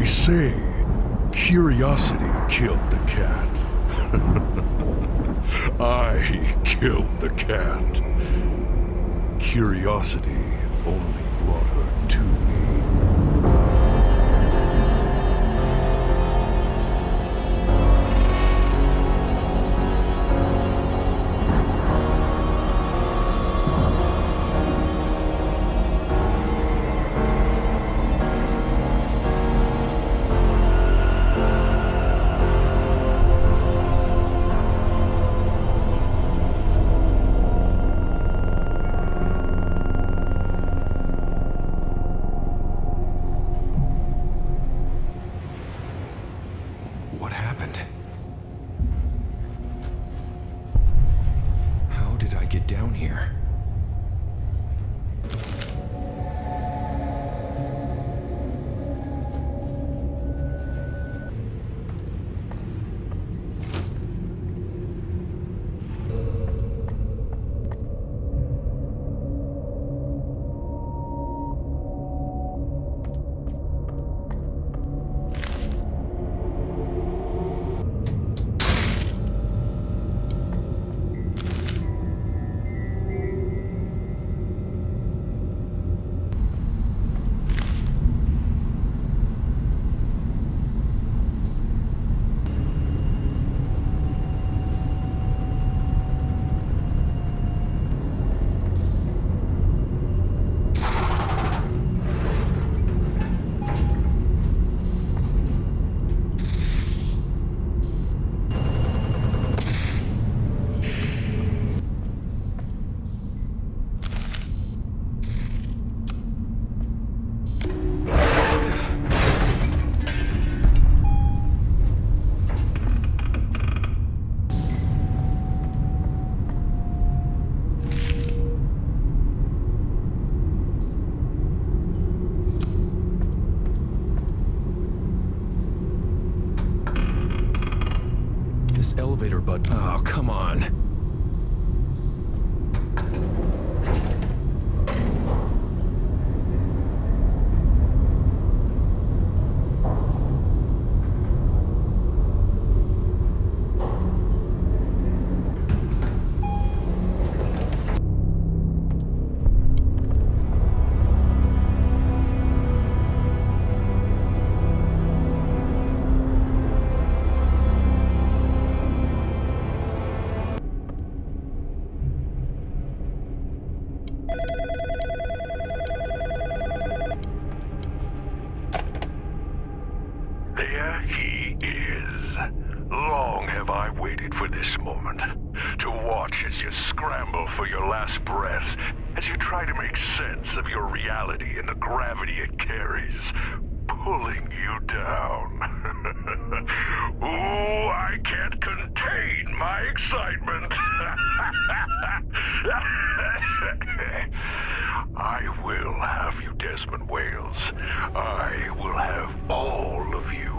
They say curiosity killed the cat. I killed the cat. Curiosity only brought her to me. What happened? How did I get down here? This elevator button. Oh, come on. There he is. Long have I waited for this moment. To watch as you scramble for your last breath, as you try to make sense of your reality and the gravity it carries, pulling you down. Ooh, I can't contain my excitement. I will have you, Desmond Wales. I will have all of you.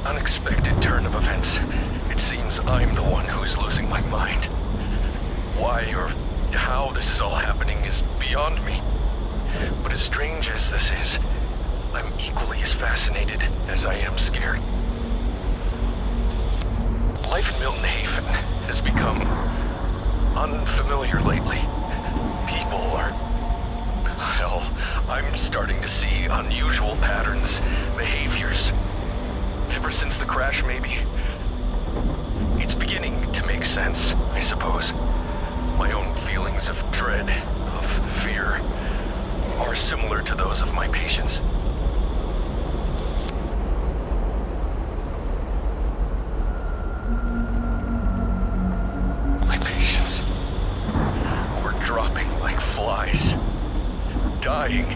unexpected turn of events. It seems I'm the one who's losing my mind. Why or how this is all happening is beyond me. But as strange as this is, I'm equally as fascinated as I am scared. Life in Milton Haven has become unfamiliar lately. People are... hell, I'm starting to see unusual patterns, behaviors. Ever since the crash, maybe. It's beginning to make sense, I suppose. My own feelings of dread, of fear, are similar to those of my patients. My patients were dropping like flies, dying.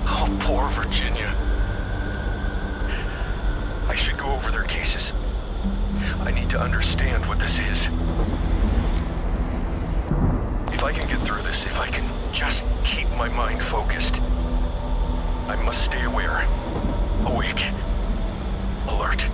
Oh, poor Virginia. I should go over their cases. I need to understand what this is. If I can get through this, if I can just keep my mind focused, I must stay aware, awake, alert.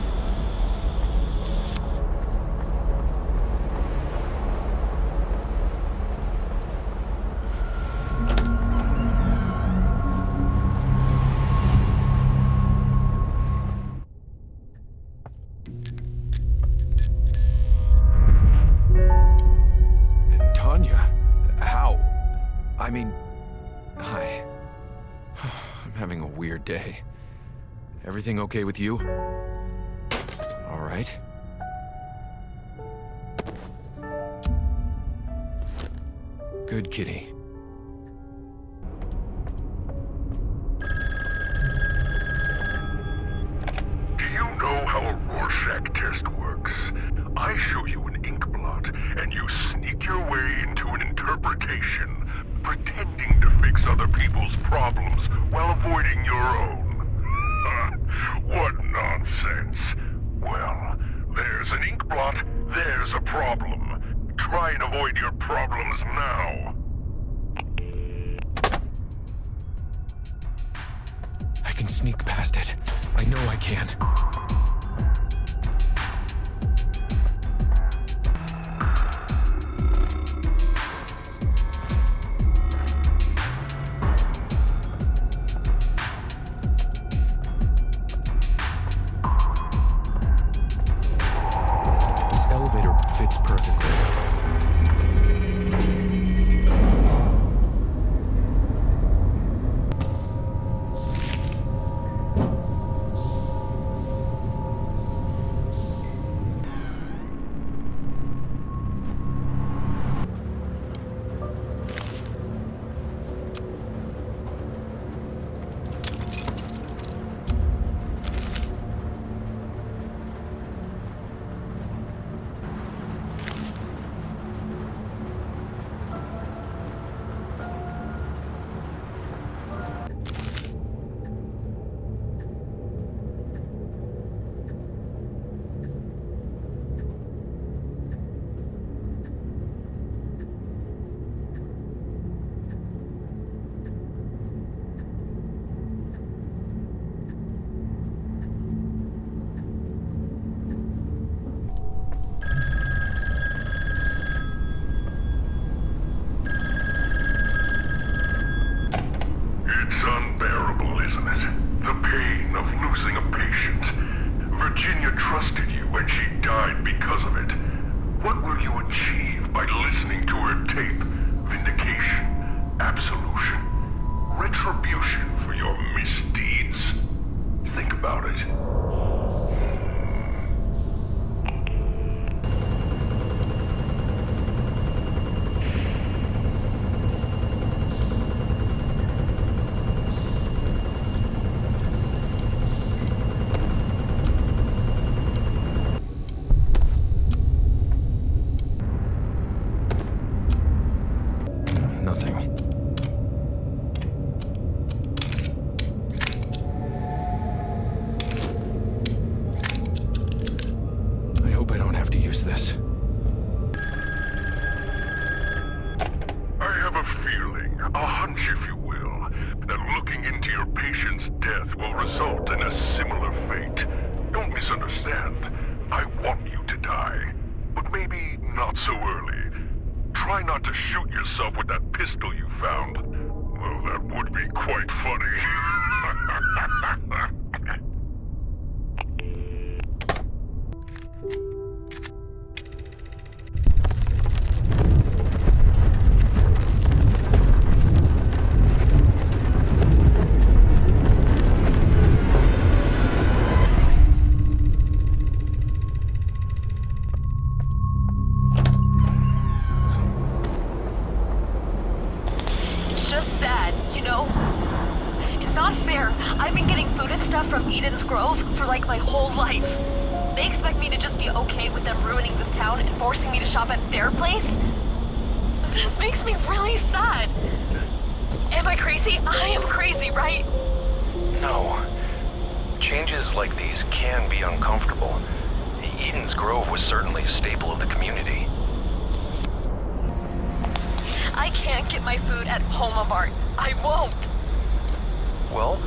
Hi. I'm having a weird day. Everything okay with you? All right. Good kitty. Do you know how a Rorschach test works? I show you an ink blot, and you sneak your way into an interpretation, pretending to fix other people's problems while avoiding your own. What nonsense. Well, there's an ink blot, there's a problem. Try and avoid your problems now. I can sneak past it. I know I can. This elevator fits perfectly. It's unbearable, isn't it? The pain of losing a patient. Virginia trusted you and she died because of it. What will you achieve by listening to her tape? Vindication? Absolution? Retribution for your misdeeds? Think about it. Nothing. I hope I don't have to use this. I have a feeling, a hunch if you will, that looking into your patient's death will result in a similar fate. Don't misunderstand. I want you to die, but maybe not so early. Try not to shoot yourself with that pistol you found. Well, that would be quite funny. For like my whole life. They expect me to just be okay with them ruining this town and forcing me to shop at their place? This makes me really sad. Am I crazy? I am crazy, right? No. Changes like these can be uncomfortable. Eden's Grove was certainly a staple of the community. I can't get my food at Homa-Mart. I won't. Well,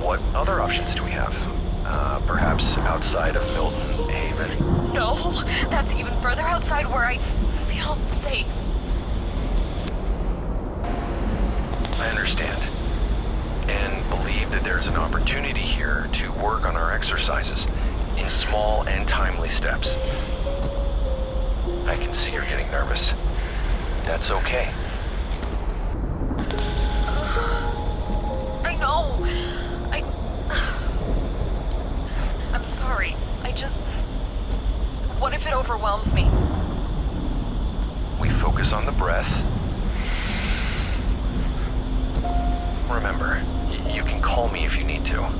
what other options do we have? Perhaps outside of Milton Haven? No, that's even further outside where I feel safe. I understand. And believe that there's an opportunity here to work on our exercises in small and timely steps. I can see you're getting nervous. That's okay. I know. I'm sorry. What if it overwhelms me? We focus on the breath. Remember, you can call me if you need to.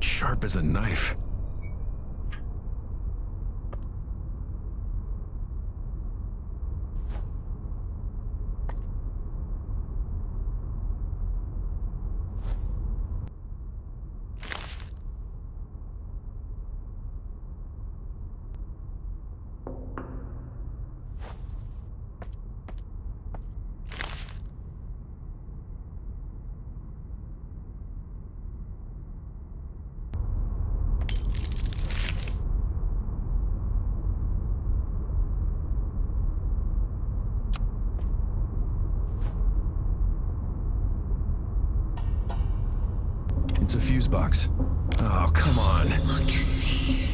Sharp as a knife. It's a fuse box. Oh, come on. Look at me.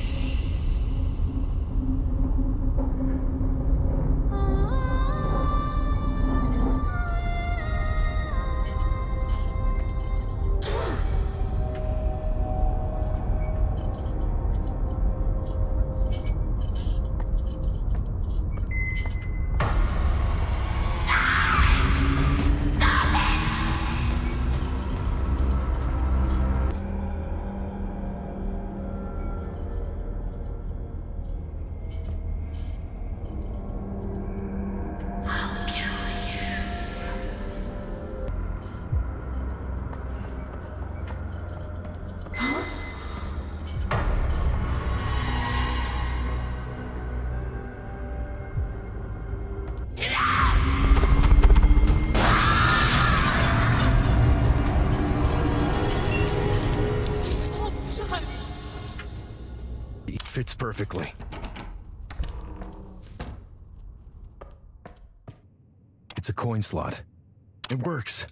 Fits perfectly. It's a coin slot. It works.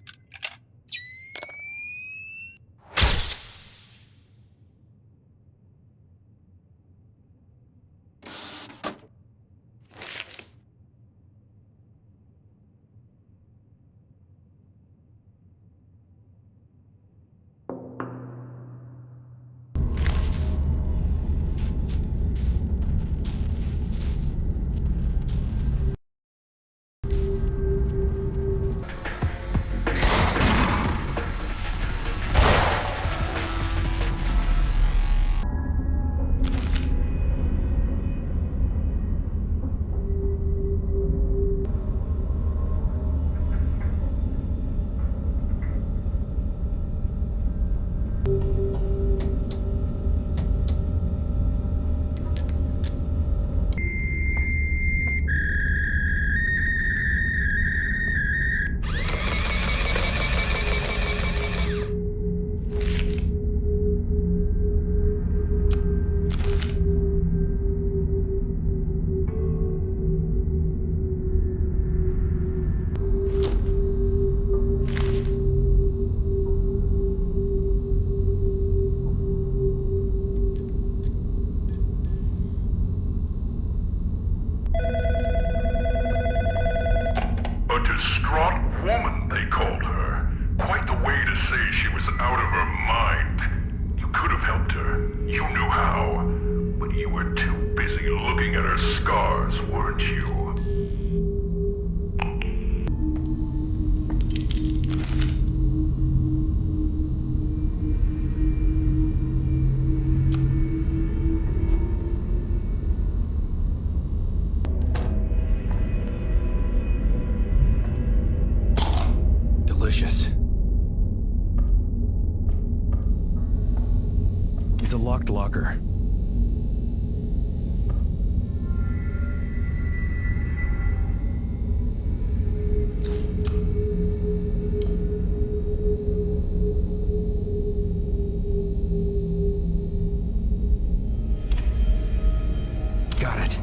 at her scars, weren't you? Delicious. It's a locked locker. Got it.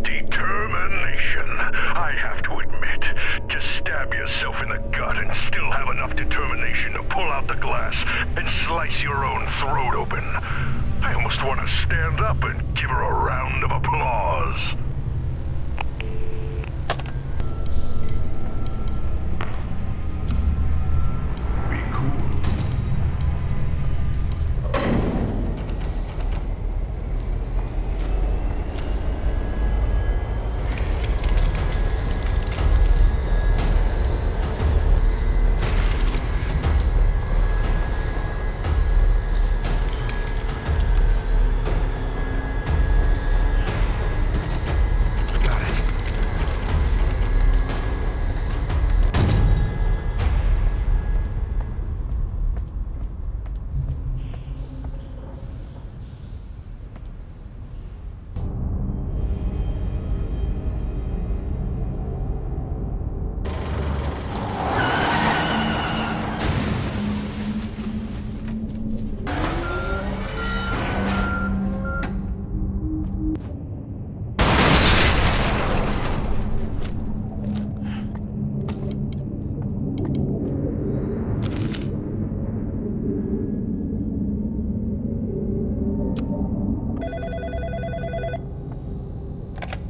Determination, I have to admit. To stab stab yourself in the gut and still have enough determination to pull out the glass and slice your own throat open. I almost want to stand up and give her a round of applause. Be cool.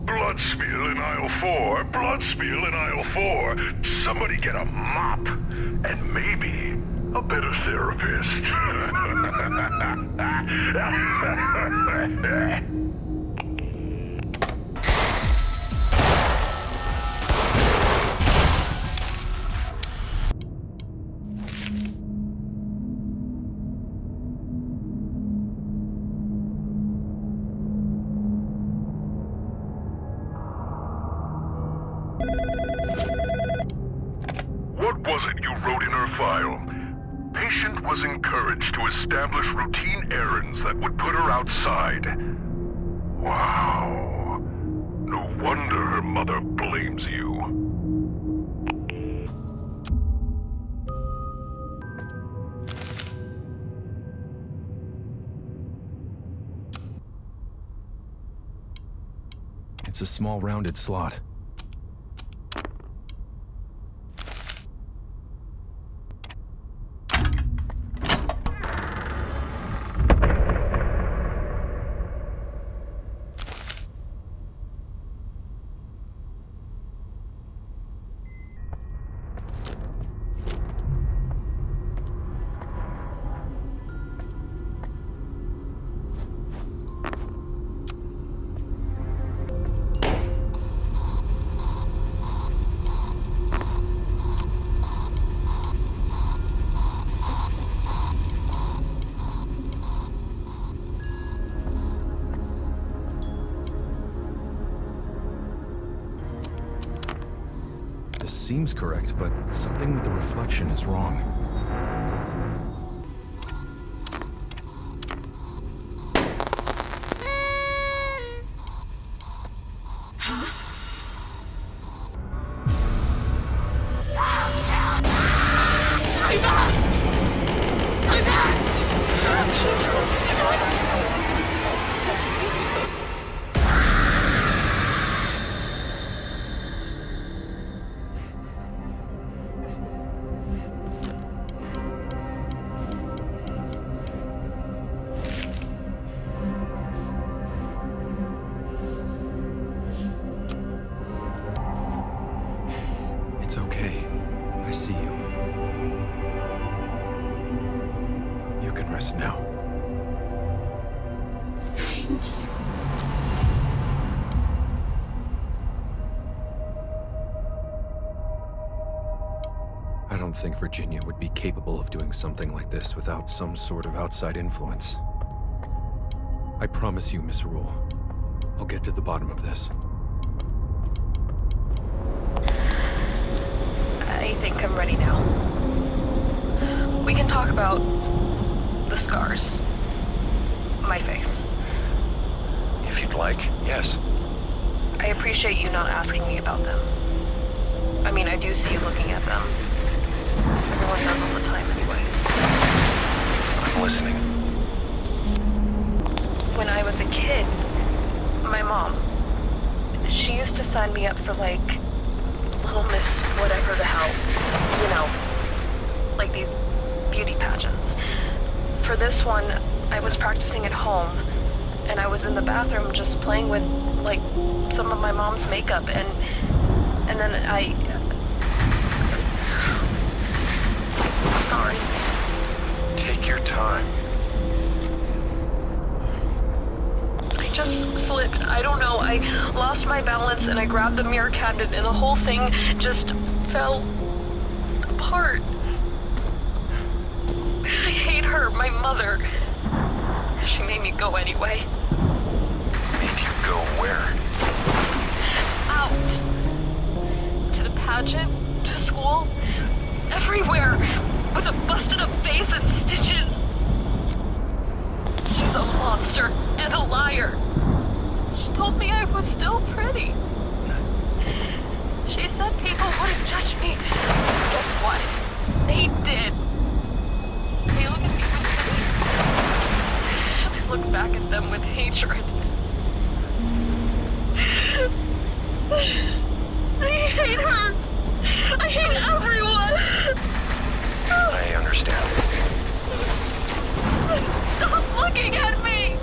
Blood spill in aisle 4. Blood spill in aisle 4. Somebody get a mop. And maybe a better therapist. What was it you wrote in her file? Patient was encouraged to establish routine errands that would put her outside. Wow. No wonder her mother blames you. It's a small rounded slot. This seems correct, but something with the reflection is wrong. It's okay. I see you. You can rest now. Thank you. I don't think Virginia would be capable of doing something like this without some sort of outside influence. I promise you, Miss Rule, I'll get to the bottom of this. I think I'm ready now. We can talk about the scars. My face. If you'd like, yes. I appreciate you not asking me about them. I mean, I do see you looking at them. Everyone does all the time anyway. I'm listening. When I was a kid, my mom, she used to sign me up for, like, Little Miss whatever the hell. You know, like these beauty pageants. For this one, I was practicing at home, and I was in the bathroom just playing with, like, some of my mom's makeup, and then Sorry. Take your time. I just slipped. I don't know. I lost my balance and I grabbed the mirror cabinet and the whole thing just fell apart. I hate her, my mother. She made me go anyway. Made you go where? Out. To the pageant, to school, everywhere, with a busted up face and stitches. She's a monster and a liar. She told me I was still pretty. She said people wouldn't judge me. Guess what? They did. They look at me with hate. I look back at them with hatred. I hate her. I hate everyone. I understand. Stop looking at me!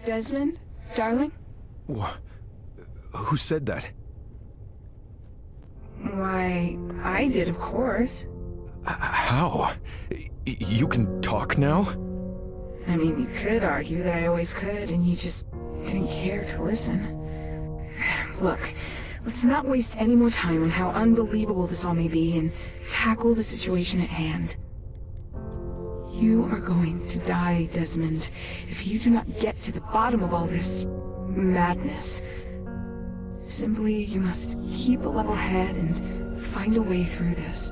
Desmond, darling? Who said that? Why, I did, of course. How? You can talk now? I mean, you could argue that I always could, and you just didn't care to listen. Look, let's not waste any more time on how unbelievable this all may be and tackle the situation at hand. You are going to die, Desmond, if you do not get to the bottom of all this madness. Simply, you must keep a level head and find a way through this.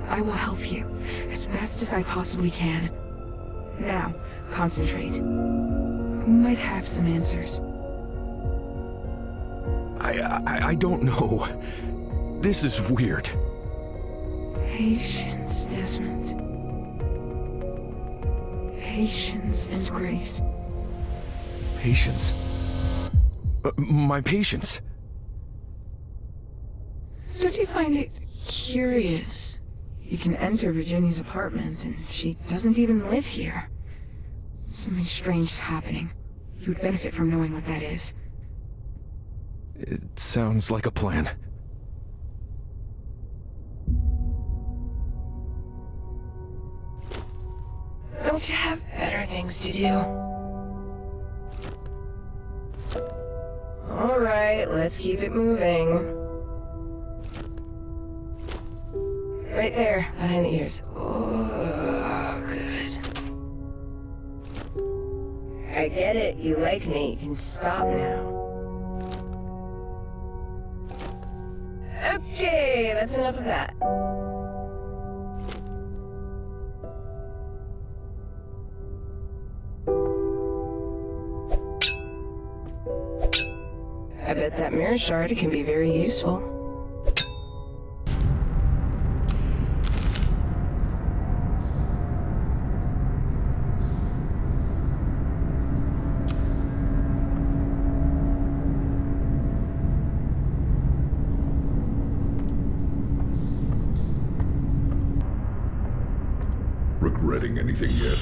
I will help you as best as I possibly can. Now, concentrate. Who might have some answers? I don't know. This is weird. Patience, Desmond. Patience and grace. Patience? My patience? Don't you find it curious? You can enter Virginia's apartment, and she doesn't even live here. Something strange is happening. You would benefit from knowing what that is. It sounds like a plan. Don't you have better things to do? Alright, let's keep it moving. Right there, behind the ears. Oh, good. I get it, you like me. You can stop now. Okay, that's enough of that. I bet that mirror shard can be very useful. Regretting anything yet?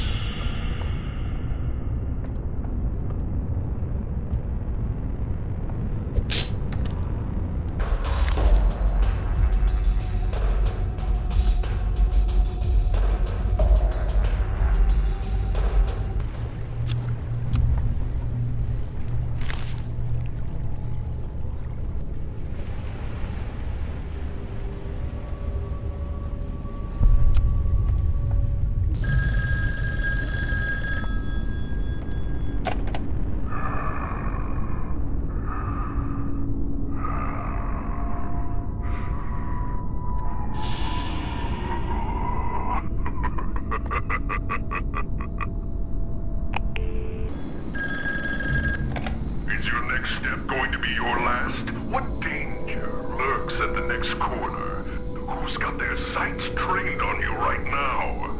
be your last? What danger lurks at the next corner? Who's got their sights trained on you right now?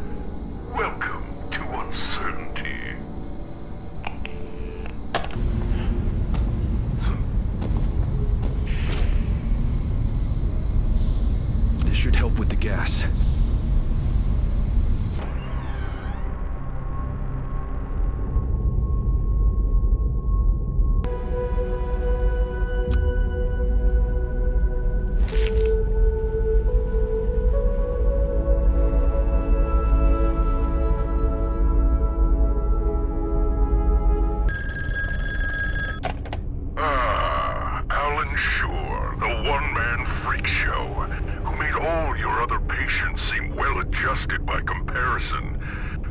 Welcome to uncertainty. This should help with the gas.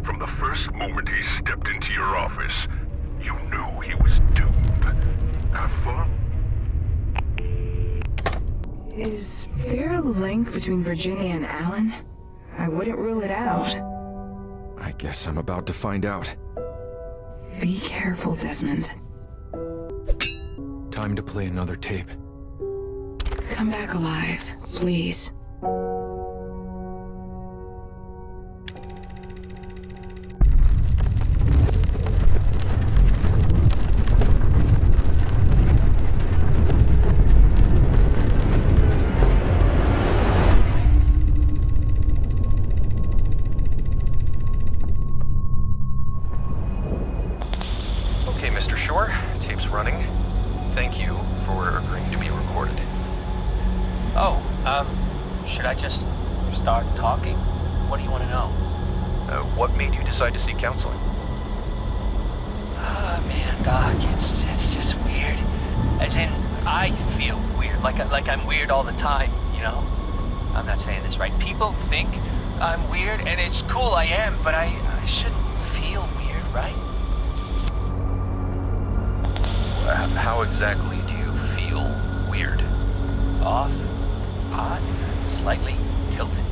From the first moment he stepped into your office, you knew he was doomed. Have fun? Is there a link between Virginia and Alan? I wouldn't rule it out. I guess I'm about to find out. Be careful, Desmond. Time to play another tape. Come back alive, please. Should I just start talking? What do you want to know? What made you decide to seek counseling? Man, Doc, it's just weird. As in, I feel weird, like I'm weird all the time, you know? I'm not saying this right. People think I'm weird, and it's cool I am, but I shouldn't feel weird, right? How exactly do you feel weird? Off, odd, slightly tilted.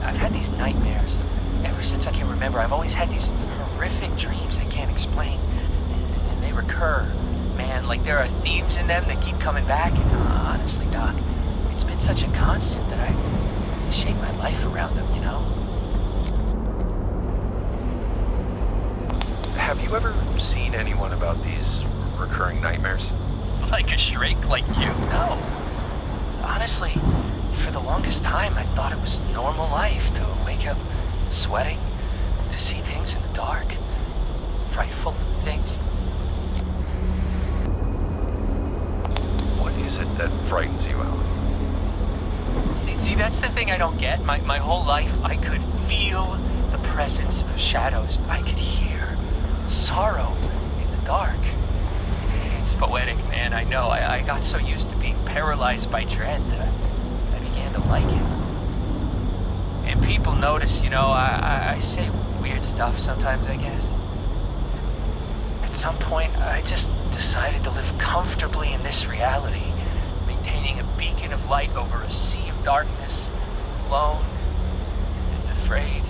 I've had these nightmares ever since I can remember. I've always had these horrific dreams I can't explain, and they recur. Man, like there are themes in them that keep coming back, and honestly, Doc, it's been such a constant that I shape my life around them, you know? Have you ever seen anyone about these recurring nightmares? Like a shrink, like you? No. Honestly, for the longest time, I thought it was normal life to wake up sweating, to see things in the dark, frightful things. What is it that frightens you out? See, that's the thing I don't get. My whole life, I could feel the presence of shadows. I could hear sorrow in the dark. It's poetic, man, I know. I got so used to being paralyzed by dread that I began to like it. And people notice, you know, I say weird stuff sometimes, I guess. At some point, I just decided to live comfortably in this reality, maintaining a beacon of light over a sea of darkness, alone and afraid.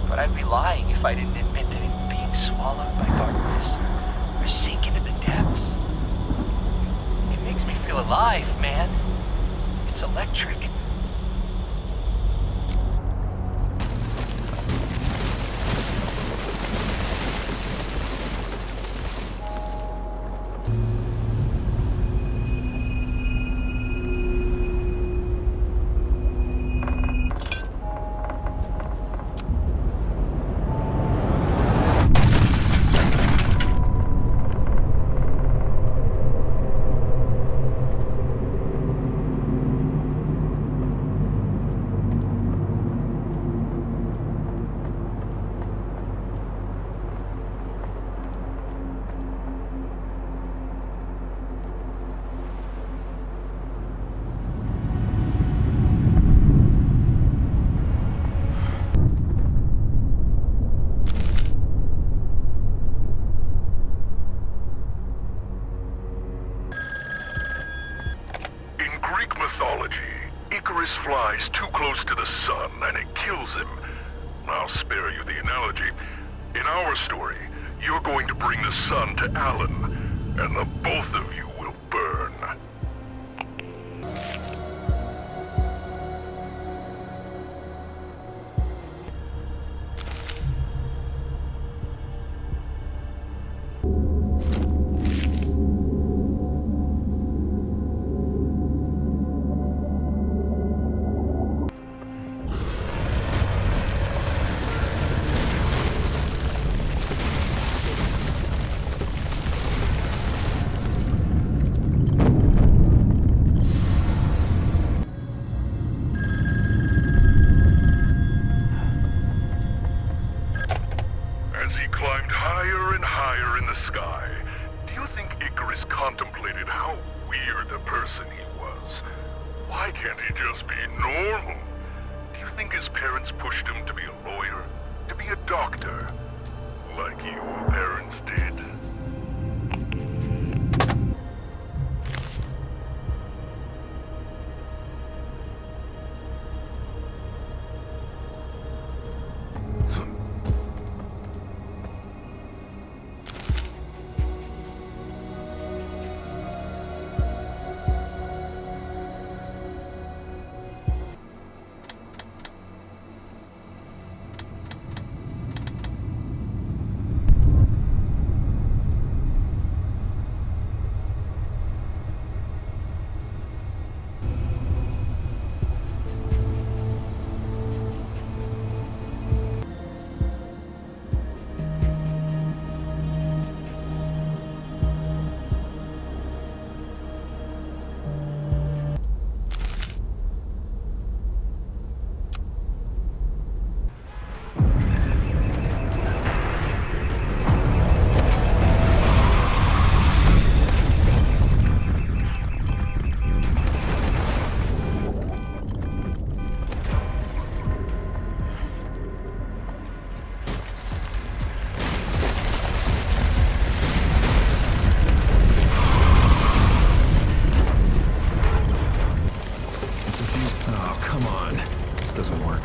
But I'd be lying if I didn't admit that it being swallowed by darkness or sink into the depths. It makes me feel alive, man. It's electric. Flies too close to the sun and it kills him. I'll spare you the analogy. In our story, you're going to bring the sun to Alan. and the both of you will burn. As he climbed higher and higher in the sky, do you think Icarus contemplated how weird a person he was? Why can't he just be normal? Do you think his parents pushed him to be a lawyer? To be a doctor? Like your parents did? Doesn't work.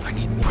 I need more.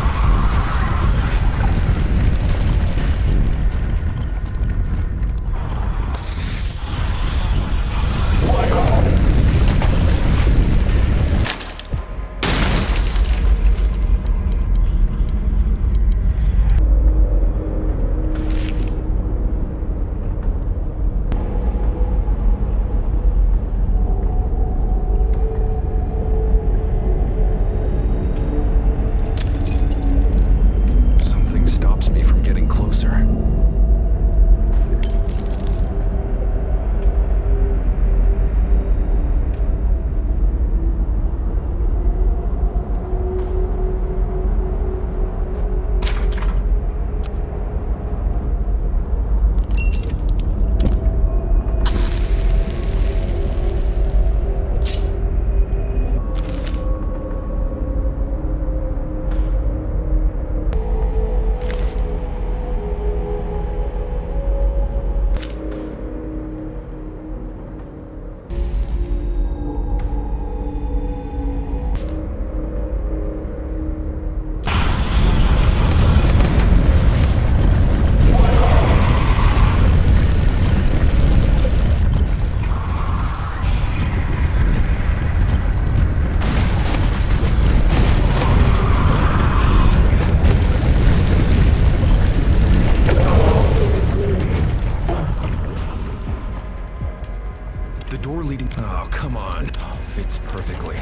The door leading... Oh, come on. Oh, fits perfectly.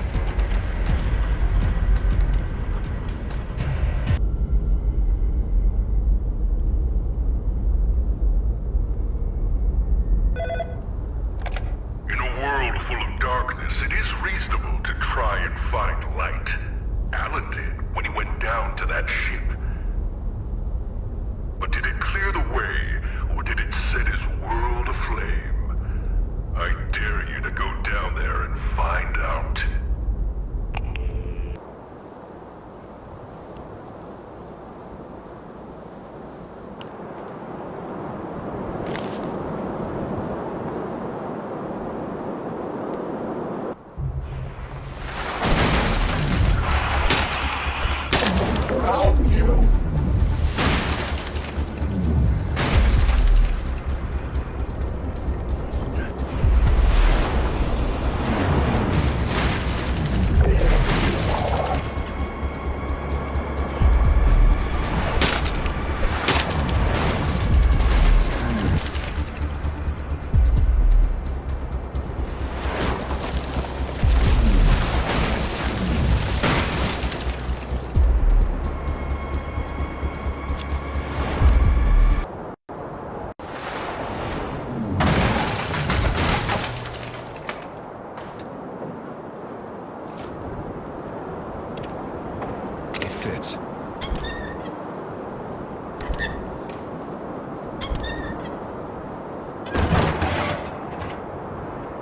In a world full of darkness, it is reasonable to try and find light. Alan did when he went down to that ship. But did it clear the way, or did it set his world aflame? I dare you to go down there and find out.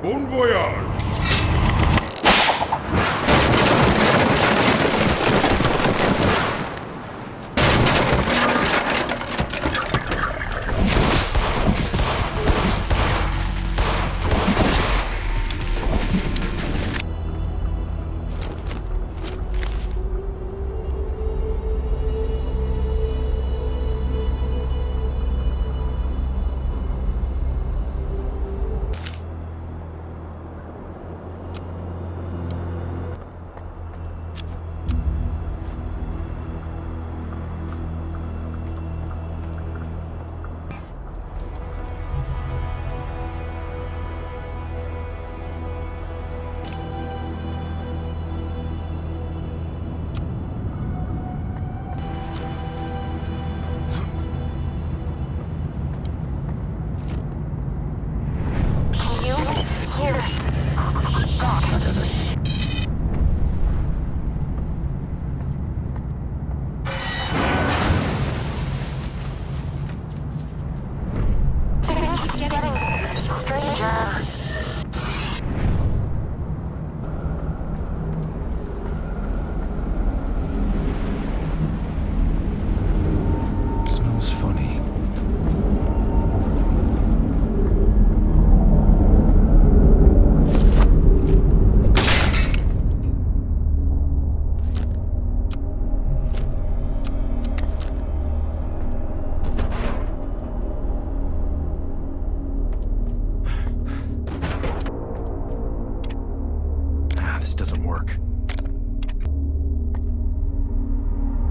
Bon voyage! Smells funny. This doesn't work.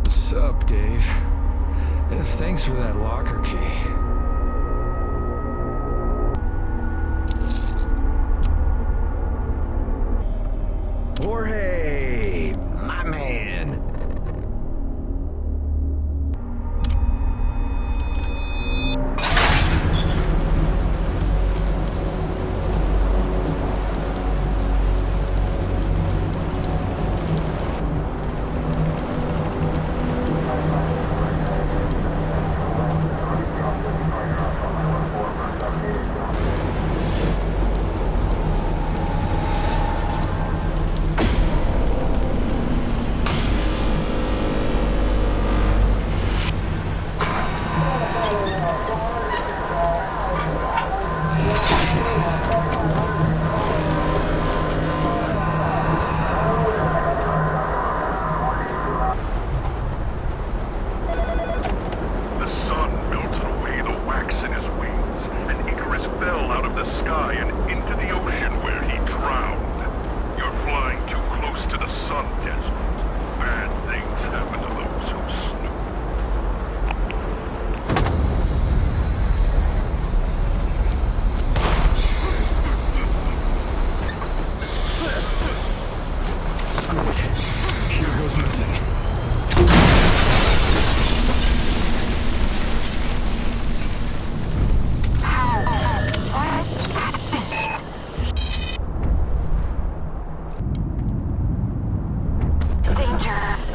What's up, Dave? Thanks for that locker key. Jorge, my man.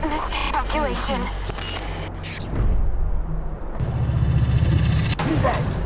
Miscalculation. Move out!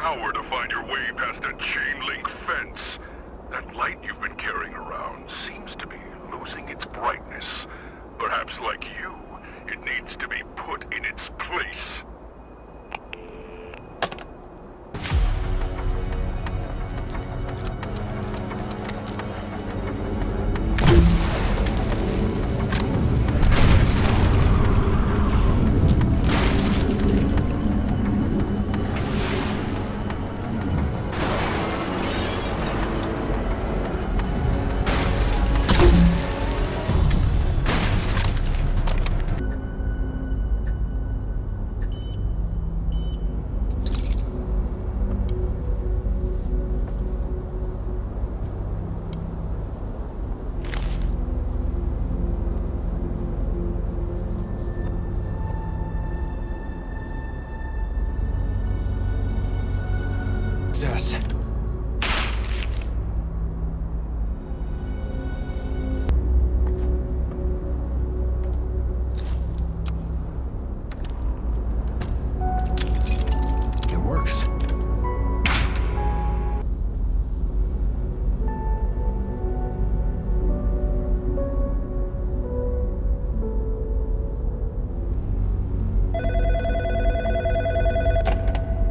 power to find your way past a chain-link fence. That light you've been carrying around seems to be losing its brightness. Perhaps like you, it needs to be put in its place. Access. It works.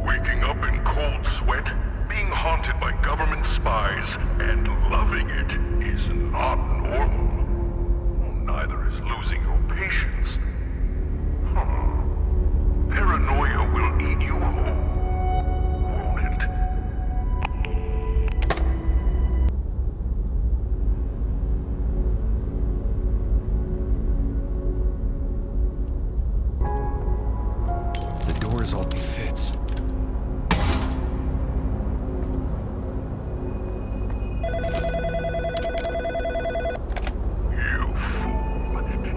Waking up in cold sweat, being haunted by government spies, and loving it is not normal. Neither is losing your patience. Paranoia will eat you whole, won't it? The doors all fits. You fool.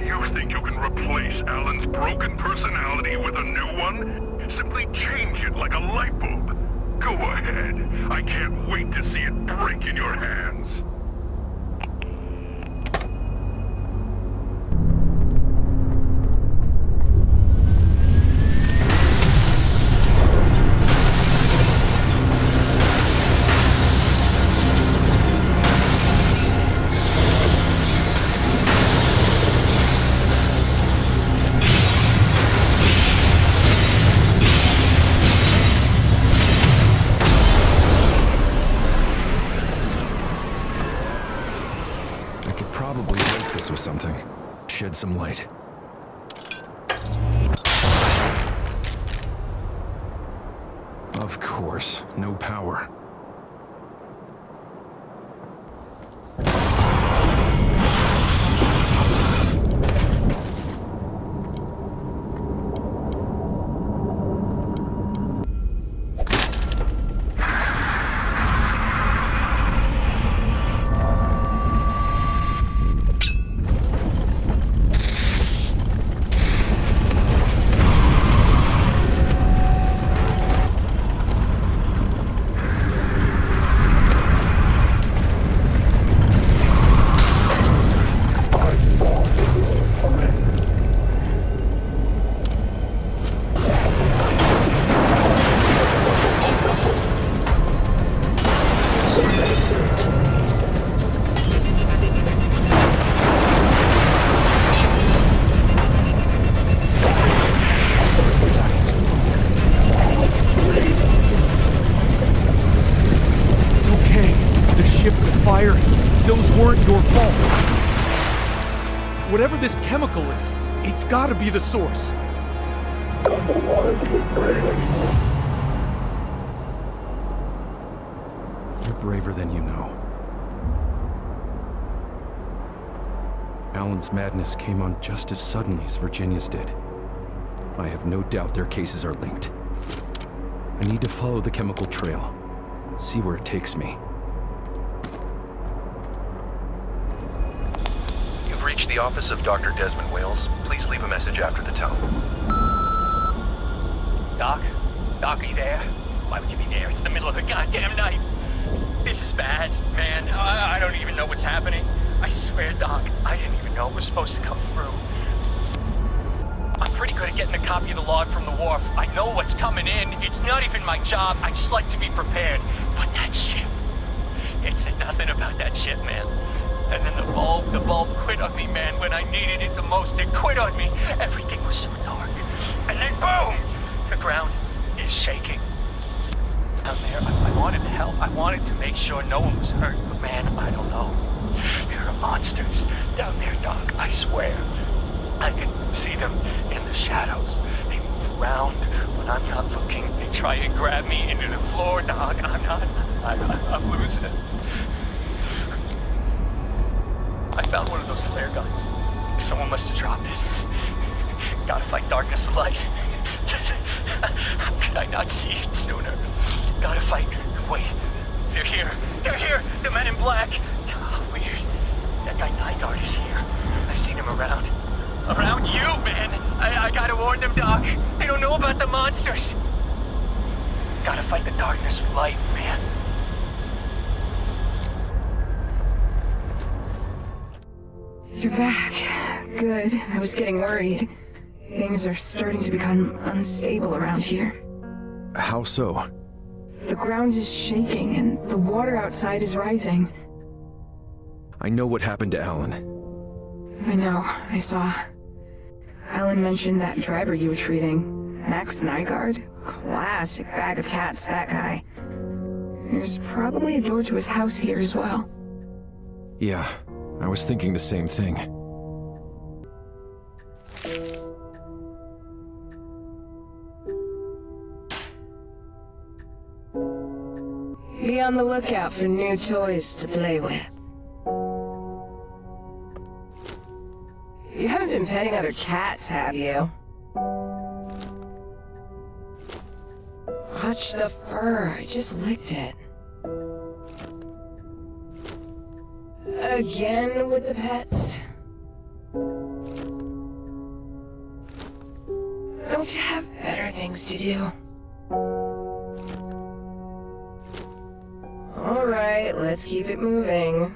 You think you can replace Alan's broken personality with a new one? Simply change it like a light bulb. Go ahead. I can't wait to see it break in your hands. I could probably break this with something. Shed some light. Of course, no power. Those weren't your fault. Whatever this chemical is, it's gotta be the source. You're braver than you know. Alan's madness came on just as suddenly as Virginia's did. I have no doubt their cases are linked. I need to follow the chemical trail, see where it takes me. You've reached the office of Dr. Desmond Wales. Please leave a message after the tone. Doc? Doc, are you there? Why would you be there? It's the middle of the goddamn night. This is bad, man. I don't even know what's happening. I swear, Doc, I didn't even know it was supposed to come through. I'm pretty good at getting a copy of the log from the wharf. I know what's coming in. It's not even my job. I just like to be prepared. But that ship, it said nothing about that ship, man. And then the bulb quit on me, man, when I needed it the most. It quit on me. Everything was so dark. And then boom! The ground is shaking. Down there, I wanted to help. I wanted to make sure no one was hurt. But man, I don't know. There are monsters down there, Doc, I swear. I can see them in the shadows. They move around when I'm not looking. They try and grab me into the floor, Doc. I'm losing it. I found one of those flare guns. Someone must have dropped it. Gotta fight darkness with light. How could I not see it sooner? Gotta fight. Wait. They're here. They're here! The men in black! Oh, weird. That guy Nygaard is here. I've seen him around. Around you, man! I gotta warn them, Doc. They don't know about the monsters. Gotta fight the darkness with light, man. You're back. Good. I was getting worried. Things are starting to become unstable around here. How so? The ground is shaking and the water outside is rising. I know what happened to Alan. I know. I saw. Alan mentioned that driver you were treating. Max Nygaard? Classic bag of cats, that guy. There's probably a door to his house here as well. Yeah, I was thinking the same thing. Be on the lookout for new toys to play with. You haven't been petting other cats, have you? Watch the fur. I just licked it. Again with the pets? Don't you have better things to do? All right, let's keep it moving.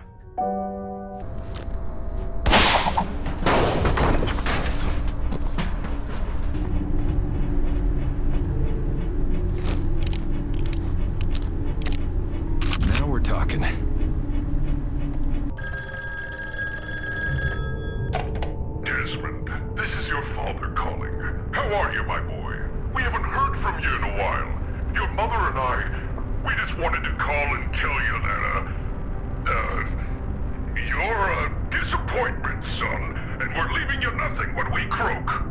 Now we're talking. Desmond, this is your father calling. How are you, my boy? We haven't heard from you in a while. Your mother and I, we just wanted to call and tell you that, you're a disappointment, son, and we're leaving you nothing when we croak.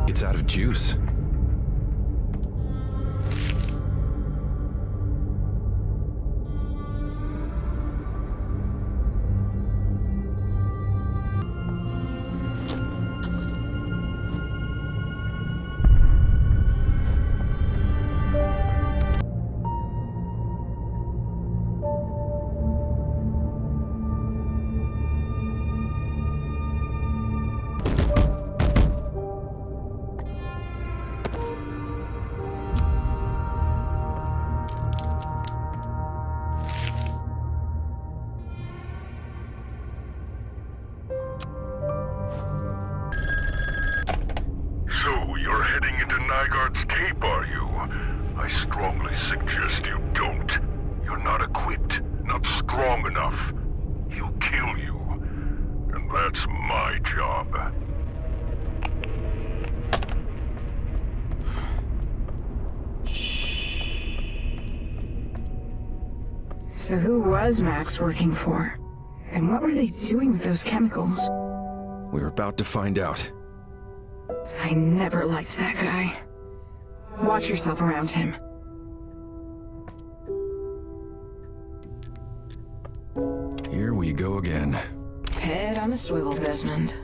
It's out of juice. Nygaard's tape, are you? I strongly suggest you don't. You're not equipped, not strong enough. He'll kill you. And that's my job. So who was Max working for? And what were they doing with those chemicals? We're about to find out. I never liked that guy. Watch yourself around him. Here we go again. Head on a swivel, Desmond.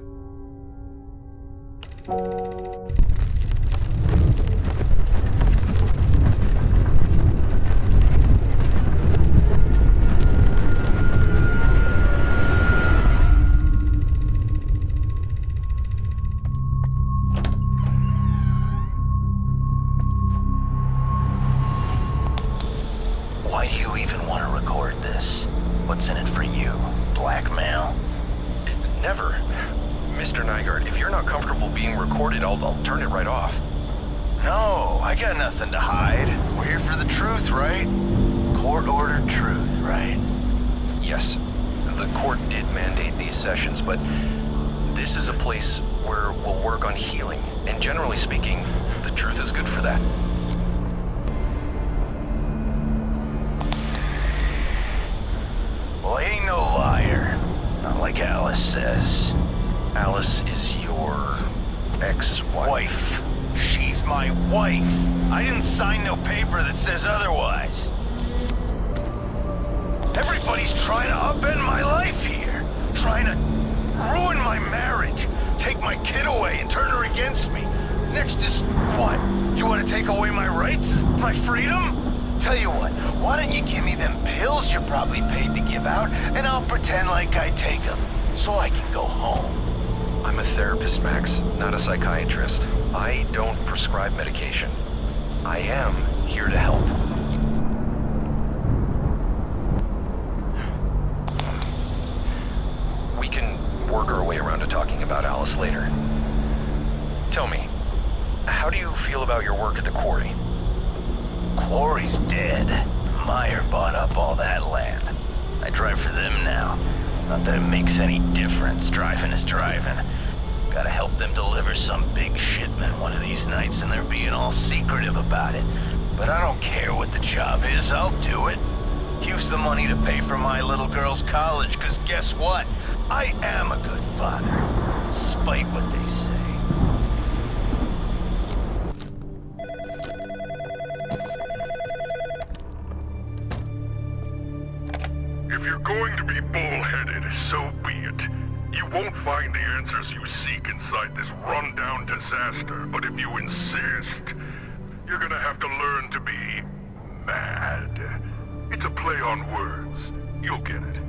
What's in it for you? Blackmail? Never. Mr. Nygaard, if you're not comfortable being recorded, I'll turn it right off. No, I got nothing to hide. We're here for the truth, right? Court-ordered truth, right? Yes. The court did mandate these sessions, but this is a place where we'll work on healing. And generally speaking, the truth is good for that. Well, I ain't no liar. Not like Alice says. Alice is your ex-wife. Wife. She's my wife. I didn't sign no paper that says otherwise. Everybody's trying to upend my life here. Trying to ruin my marriage. Take my kid away and turn her against me. Next is what? You want to take away my rights? My freedom? Tell you what, why don't you give me them pills you're probably paid to give out, and I'll pretend like I take them, so I can go home. I'm a therapist, Max, not a psychiatrist. I don't prescribe medication. I am here to help. We can work our way around to talking about Alice later. Tell me, how do you feel about your work at the quarry? Quarry's dead. Meyer bought up all that land. I drive for them now. Not that it makes any difference. Driving is driving. Gotta help them deliver some big shipment one of these nights, and they're being all secretive about it. But I don't care what the job is, I'll do it. Use the money to pay for my little girl's college, because guess what? I am a good father, despite what they say. If you're going to be bullheaded, so be it. You won't find the answers you seek inside this rundown disaster, but if you insist, you're gonna have to learn to be mad. It's a play on words. You'll get it.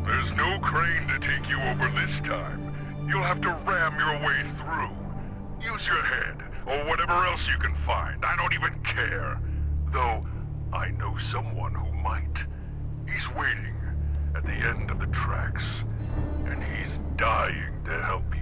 There's no crane to take you over this time. You'll have to ram your way through. Use your head, or whatever else you can find. I don't even care. Though, I know someone who might. He's waiting at the end of the tracks, and he's dying to help you.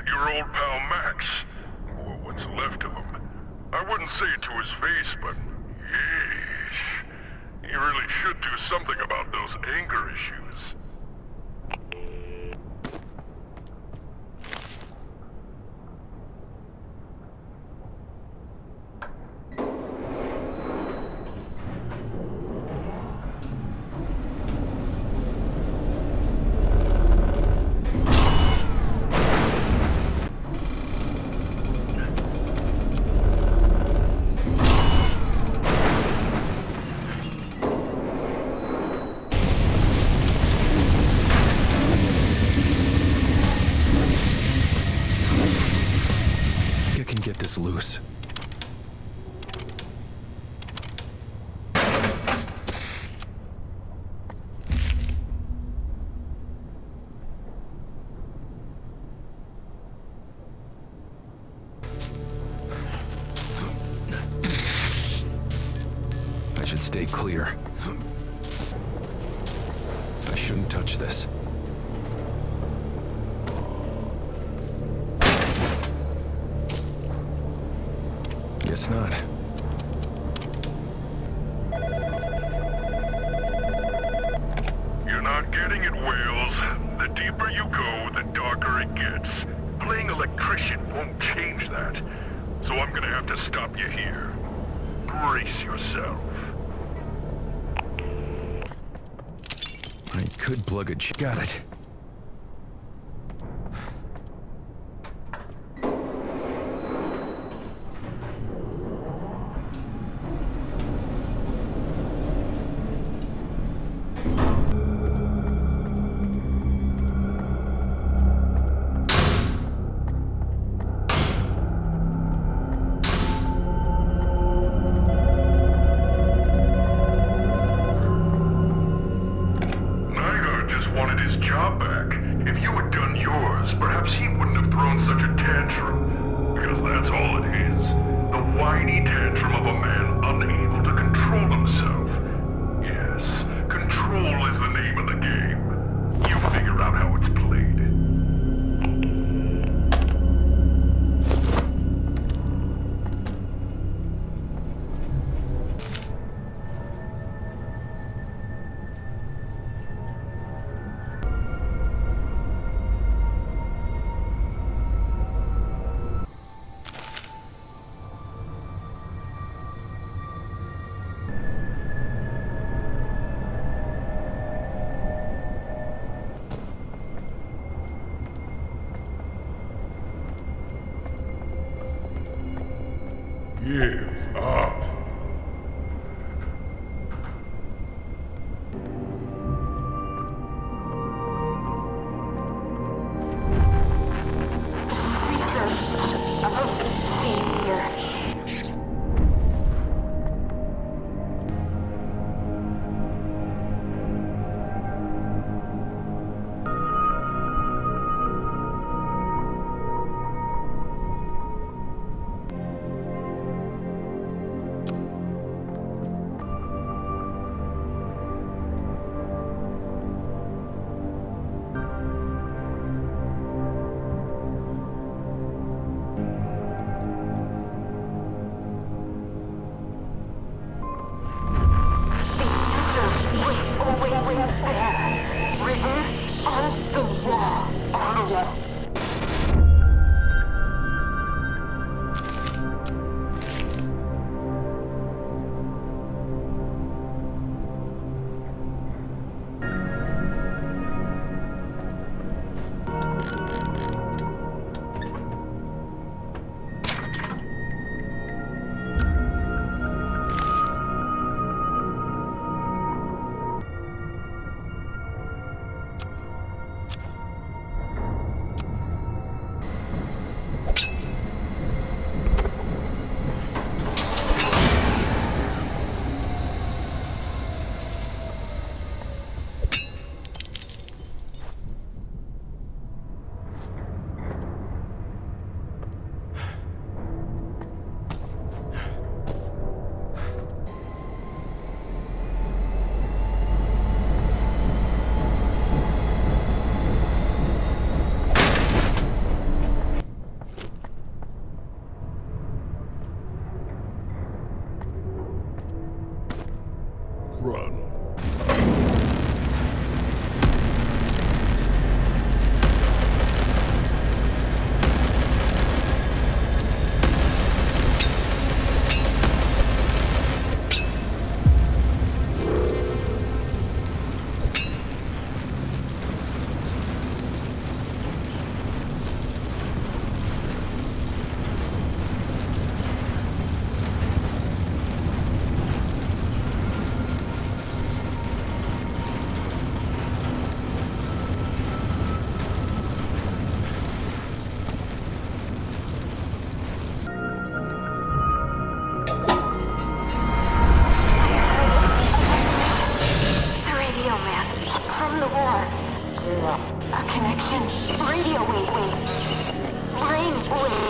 met your old pal Max. Or what's left of him. I wouldn't say it to his face, but yeesh. You really should do something about those anger issues. Loose. I should stay clear. I shouldn't touch this. Guess not. You're not getting it, Wales. The deeper you go, the darker it gets. Playing electrician won't change that. So I'm gonna have to stop you here. Brace yourself. I could plug a got it. Give up. Research of fear.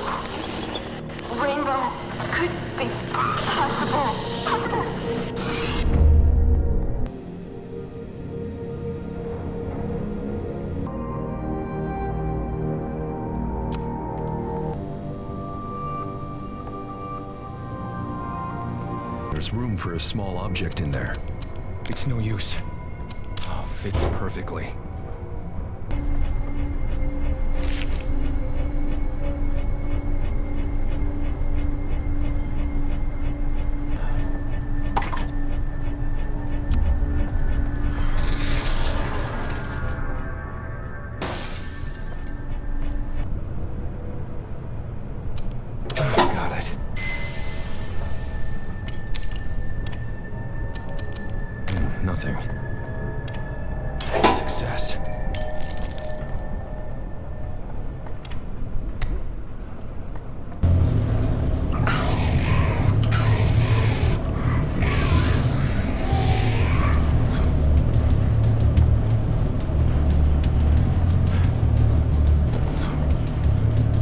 waves. Rainbow could be possible. There's room for a small object in there. It's no use. Oh, fits perfectly. Got it. Nothing. Success.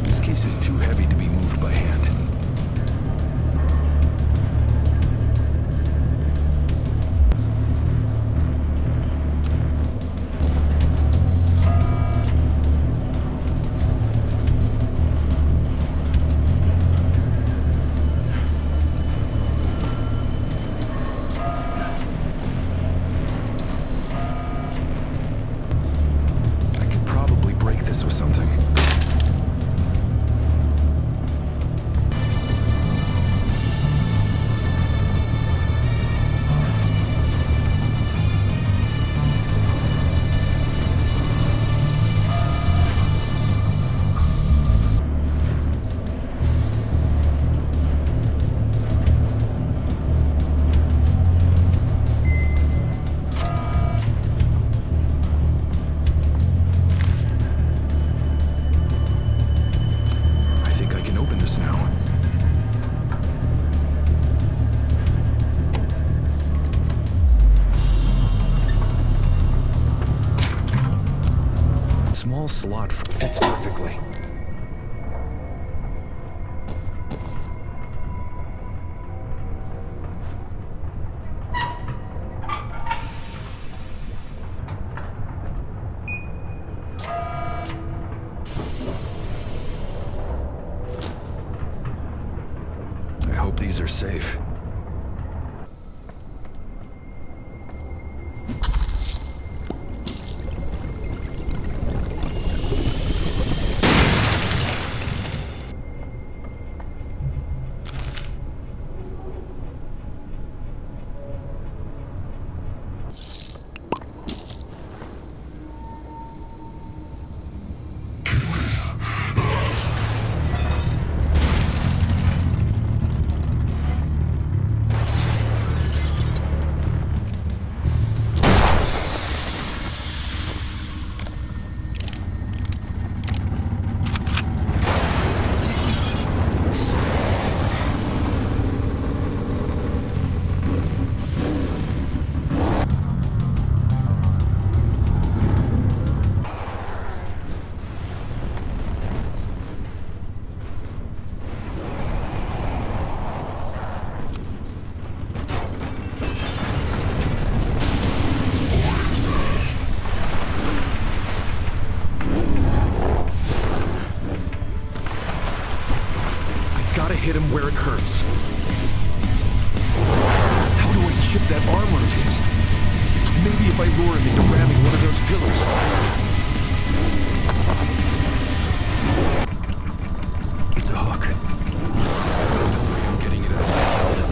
This case is too heavy to be moved by hand. I could probably break this with something. I think I can open this now. Small slot fits perfectly. I hope these are safe. Gotta hit him where it hurts. How do I chip that armor of his? Maybe if I lure him into ramming one of those pillars. It's a hook. Don't worry, I'm getting it out myself.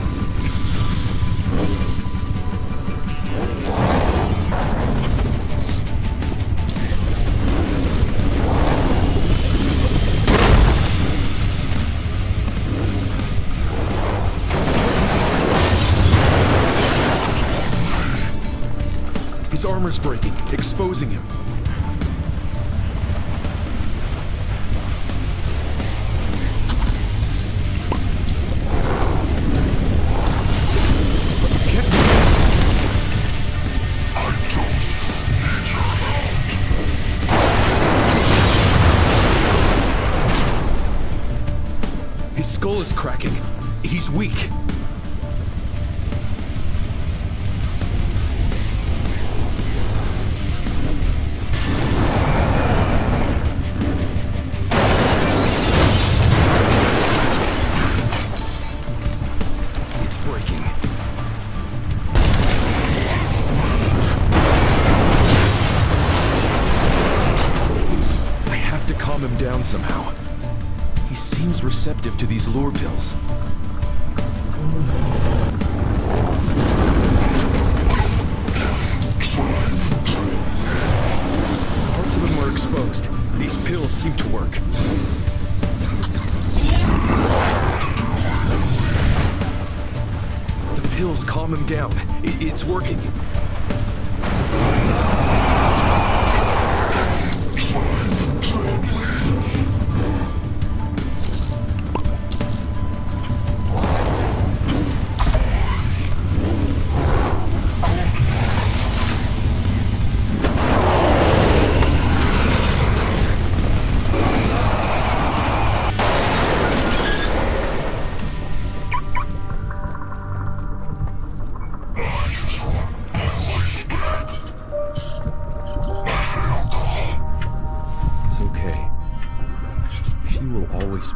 His armor's breaking, exposing him. His skull is cracking. He's weak. It's breaking. I have to calm him down somehow. He seems receptive to these lure pills. Parts of him were exposed. These pills seem to work. The pills calm him down. It's working.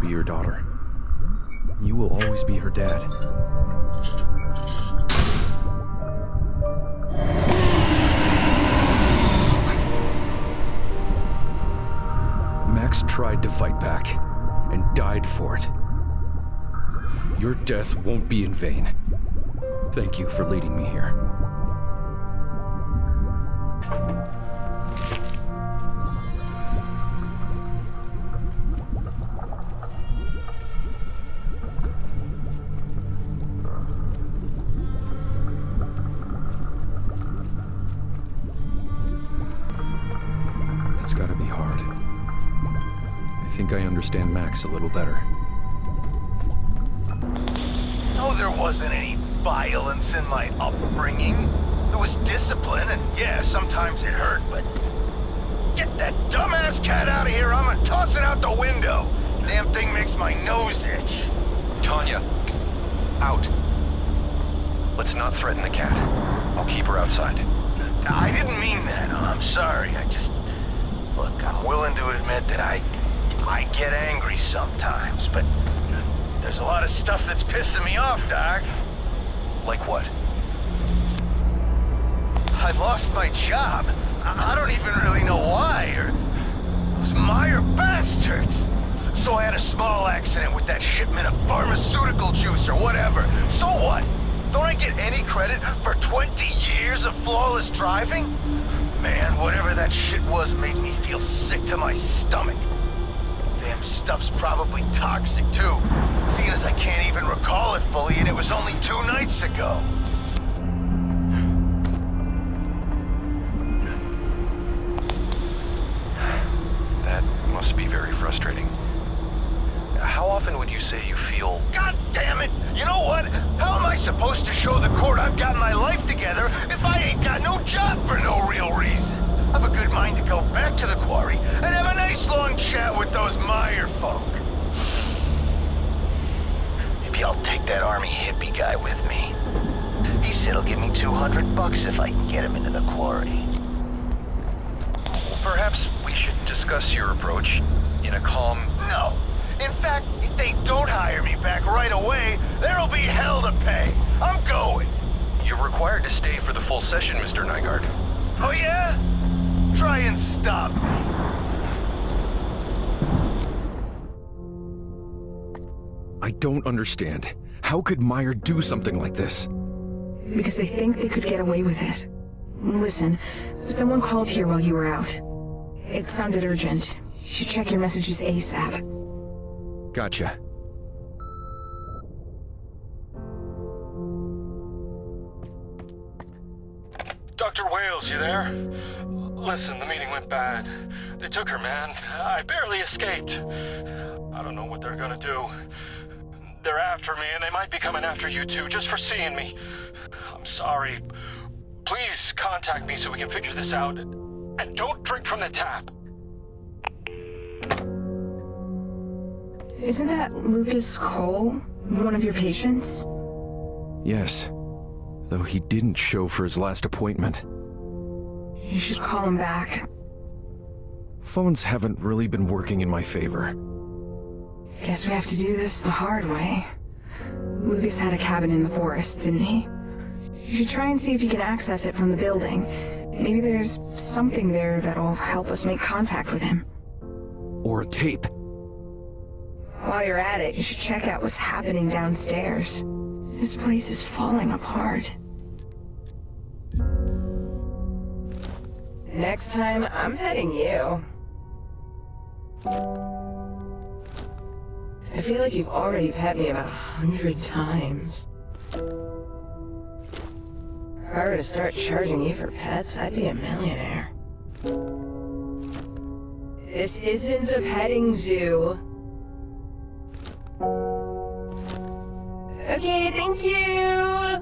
Be your daughter. You will always be her dad. Max tried to fight back and died for it. Your death won't be in vain. Thank you for leading me here. It's gotta be hard. I think I understand Max a little better. No, there wasn't any violence in my upbringing. There was discipline, and yeah, sometimes it hurt, but... Get that dumbass cat out of here, I'm gonna toss it out the window! Damn thing makes my nose itch. Tanya, out. Let's not threaten the cat. I'll keep her outside. I didn't mean that, I'm sorry, I just... Look, I'm willing to admit that I get angry sometimes, but there's a lot of stuff that's pissing me off, Doc. Like what? I lost my job. I don't even really know why, or... Those Meyer bastards! So I had a small accident with that shipment of pharmaceutical juice or whatever. So what? Don't I get any credit for 20 years of flawless driving? Man, whatever that shit was made me feel sick to my stomach. Damn stuff's probably toxic too, seeing as I can't even recall it fully and it was only 2 nights ago. That must be very frustrating. How often would you say you feel... God damn it! You know what? How am I supposed to show the court I've got my life together if I ain't got no job for no real reason? I've a good mind to go back to the quarry and have a nice long chat with those Meyer folk. Maybe I'll take that army hippie guy with me. He said he'll give me $200 if I can get him into the quarry. Well, perhaps we should discuss your approach in a calm... No. In fact, if they don't hire me back right away, there'll be hell to pay. I'm going. You're required to stay for the full session, Mr. Nygaard. Oh yeah? Try and stop me. I don't understand. How could Meyer do something like this? Because they think they could get away with it. Listen, someone called here while you were out. It sounded urgent. You should check your messages ASAP. Gotcha. Dr. Wales, you there? Listen, the meeting went bad. They took her, man. I barely escaped. I don't know what they're gonna do. They're after me, and they might be coming after you too, just for seeing me. I'm sorry. Please contact me so we can figure this out. And don't drink from the tap. Isn't that Lucas Cole, one of your patients? Yes, though he didn't show for his last appointment. You should call him back. Phones haven't really been working in my favor. Guess we have to do this the hard way. Lucas had a cabin in the forest, didn't he? You should try and see if you can access it from the building. Maybe there's something there that'll help us make contact with him. Or a tape. While you're at it, you should check out what's happening downstairs. This place is falling apart. Next time, I'm heading you. I feel like you've already pet me about 100 times. If I were to start charging you for pets, I'd be a millionaire. This isn't a petting zoo. Okay, thank you!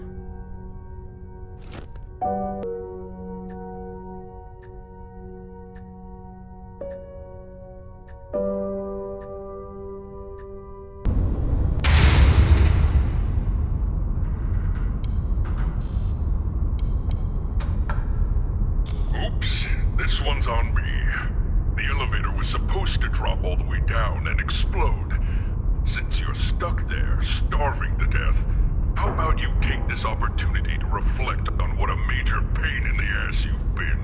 Oops, this one's on me. The elevator was supposed to drop all the way down and explode. Since you're stuck there, starving to death, how about you take this opportunity to reflect on what a major pain in the ass you've been?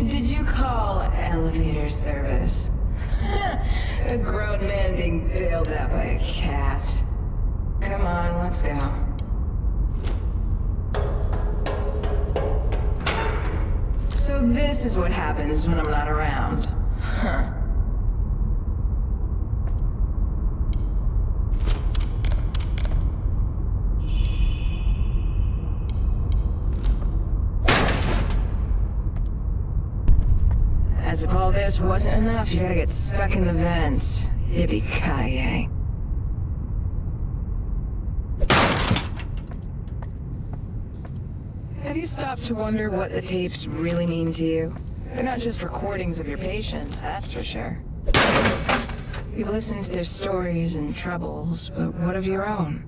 Did you call elevator service? A grown man being bailed out by a cat. Come on, let's go. So this is what happens when I'm not around. Huh. As if all this wasn't enough, you gotta get stuck in the vents. Yippee-ki-yay. Have you stopped to wonder what the tapes really mean to you? They're not just recordings of your patients, that's for sure. You've listened to their stories and troubles, but what of your own?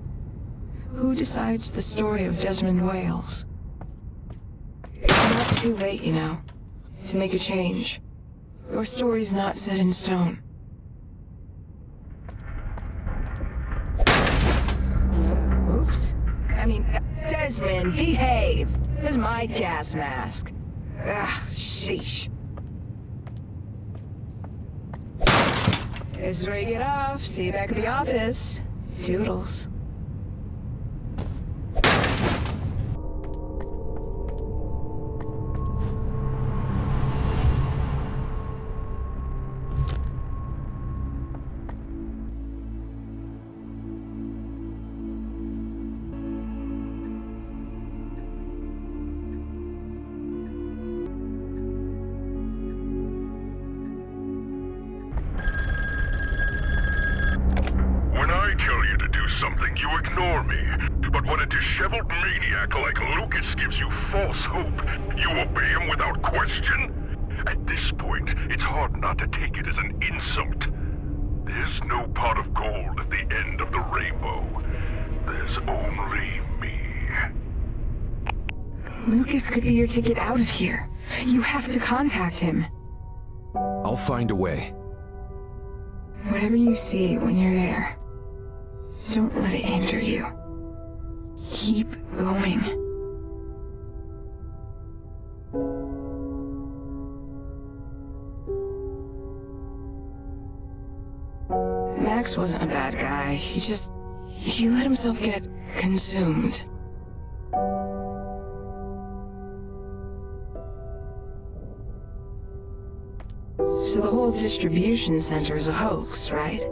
Who decides the story of Desmond Wales? It's not too late, you know, to make a change. Your story's not set in stone. Oops. I mean, Desmond, behave! There's my gas mask. Sheesh. This is where you get off. See you back at the office. Toodles. Something, you ignore me. But when a disheveled maniac like Lucas gives you false hope, you obey him without question? At this point, it's hard not to take it as an insult. There's no pot of gold at the end of the rainbow. There's only me. Lucas could be your ticket out of here. You have to contact him. I'll find a way. Whatever you see when you're there, don't let it hinder you. Keep going. Max wasn't a bad guy. He let himself get consumed. So the whole distribution center is a hoax, right?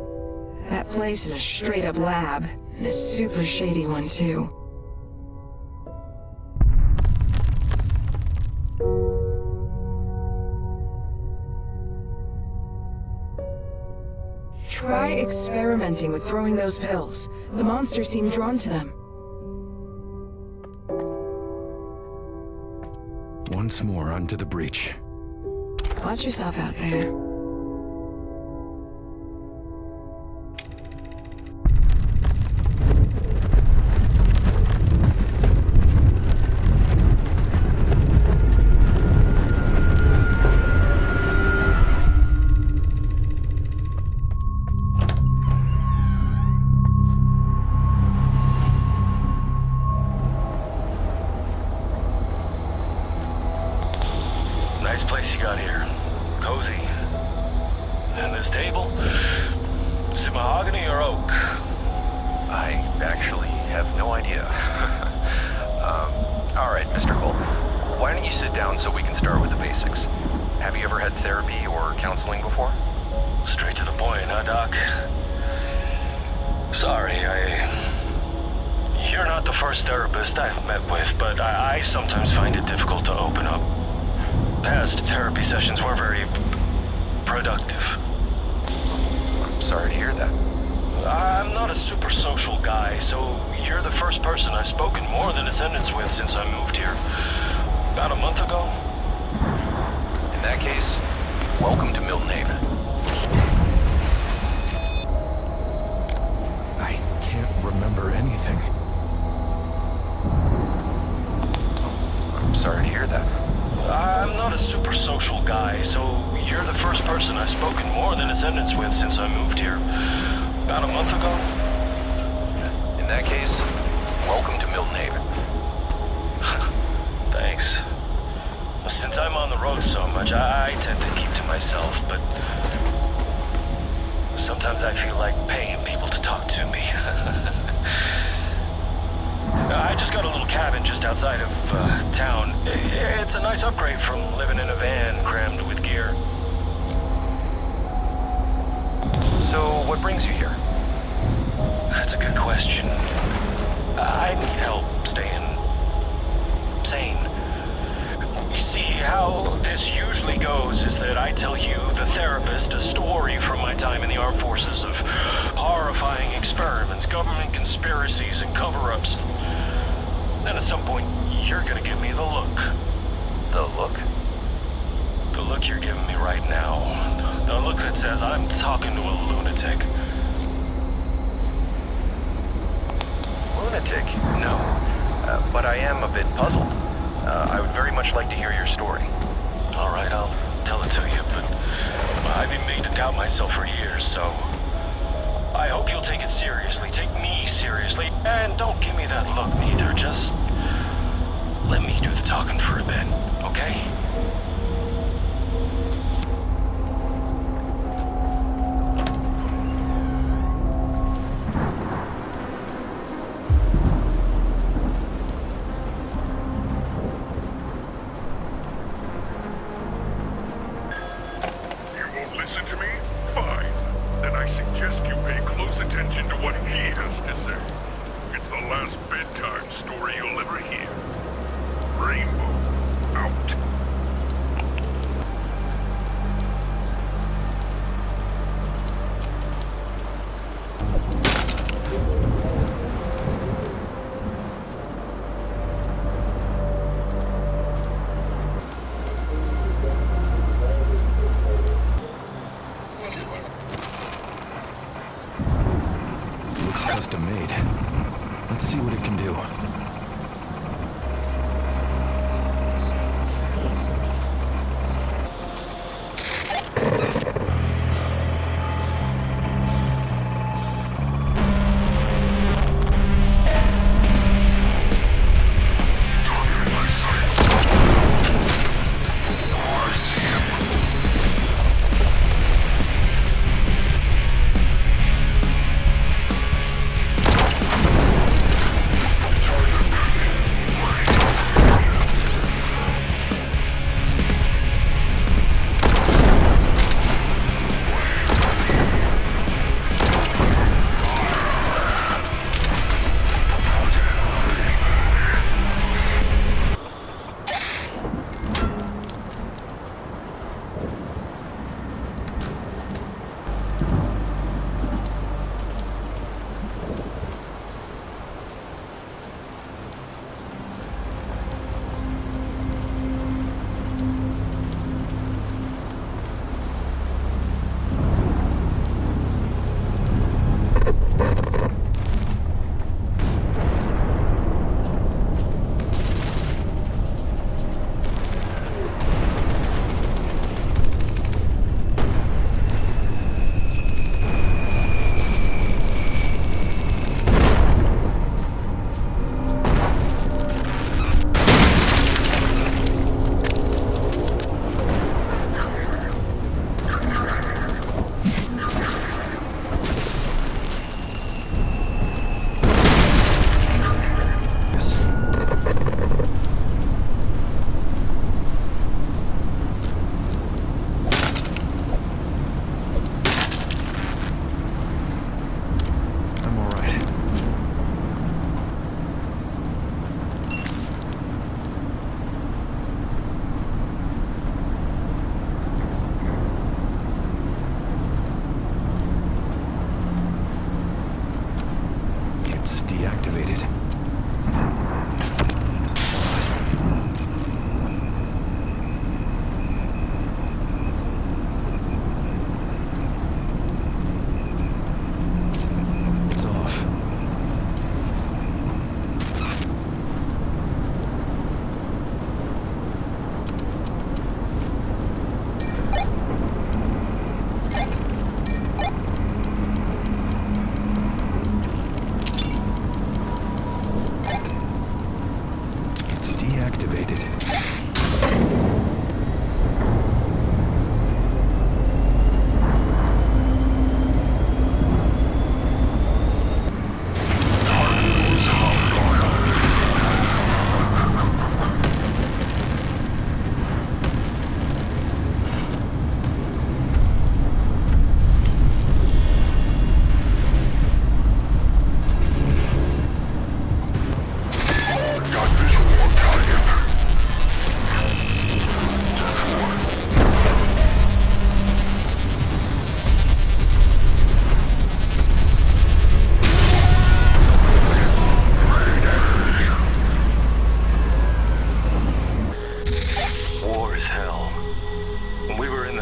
That place is a straight-up lab, and a super shady one, too. Try experimenting with throwing those pills. The monsters seem drawn to them. Once more onto the breach. Watch yourself out there. Nice place you got here. Cozy. And this table? Is it mahogany or oak? I actually have no idea. Alright, Mr. Cole. Why don't you sit down so we can start with the basics? Have you ever had therapy or counseling before? Straight to the point, huh, Doc? Sorry, You're not the first therapist I've met with, but I sometimes find it difficult to open up. Past therapy sessions were very productive. I'm sorry to hear that. I'm not a super social guy, so you're the first person I've spoken more than a sentence with since I moved here. About a month ago. In that case, welcome to Milton Haven. I can't remember anything. I'm sorry to hear that. I'm not a super social guy, so you're the first person I've spoken more than a sentence with since I moved here. About a month ago. In that case, welcome to Milton Haven. Thanks. Since I'm on the road so much, I tend to keep to myself, but sometimes I feel like paying people to talk to me. I just got a little cabin just outside of town. It's a nice upgrade from living in a van crammed with gear. So, what brings you here? That's a good question. I need help staying sane. You see, how this usually goes is that I tell you, the therapist, a story from my time in the armed forces of horrifying experiments, government conspiracies, and cover-ups. Then at some point, you're gonna give me the look. The look? The look you're giving me right now. The look that says I'm talking to a lunatic. Lunatic? No. But I am a bit puzzled. I would very much like to hear your story. All right, I'll tell it to you, but I've been made to doubt myself for years, so I hope you'll take it seriously, take me seriously, and don't give me that look neither. Just let me do the talking for a bit, okay? Custom made. Let's see what it can do. Target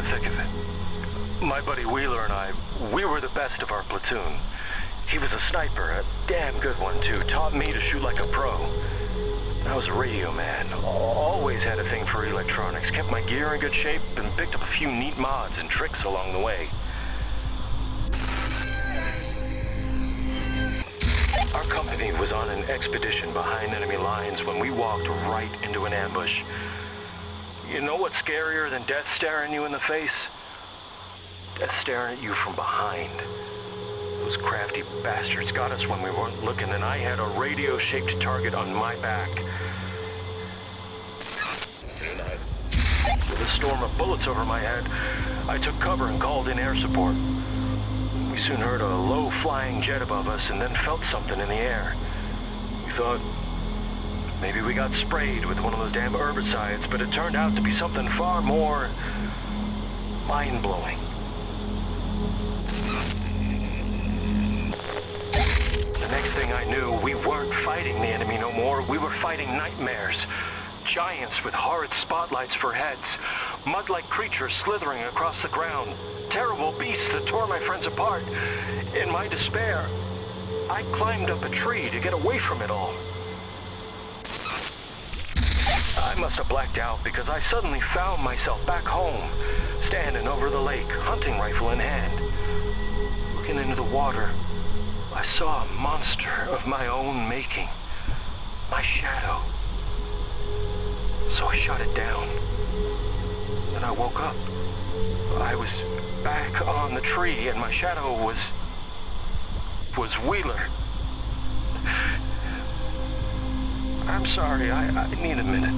the thick of it. My buddy Wheeler and I, we were the best of our platoon. He was a sniper, a damn good one too, taught me to shoot like a pro. I was a radio man, always had a thing for electronics, kept my gear in good shape, and picked up a few neat mods and tricks along the way. Our company was on an expedition behind enemy lines when we walked right into an ambush. You know what's scarier than death staring you in the face? Death staring at you from behind. Those crafty bastards got us when we weren't looking, and I had a radio-shaped target on my back. With a storm of bullets over my head, I took cover and called in air support. We soon heard a low-flying jet above us and then felt something in the air. We thought maybe we got sprayed with one of those damn herbicides, but it turned out to be something far more mind-blowing. The next thing I knew, we weren't fighting the enemy no more. We were fighting nightmares. Giants with horrid spotlights for heads. Mud-like creatures slithering across the ground. Terrible beasts that tore my friends apart. In my despair, I climbed up a tree to get away from it all. I must have blacked out because I suddenly found myself back home, standing over the lake, hunting rifle in hand. Looking into the water, I saw a monster of my own making. My shadow. So I shot it down. Then I woke up. I was back on the tree and my shadow was Wheeler. I'm sorry, I need a minute.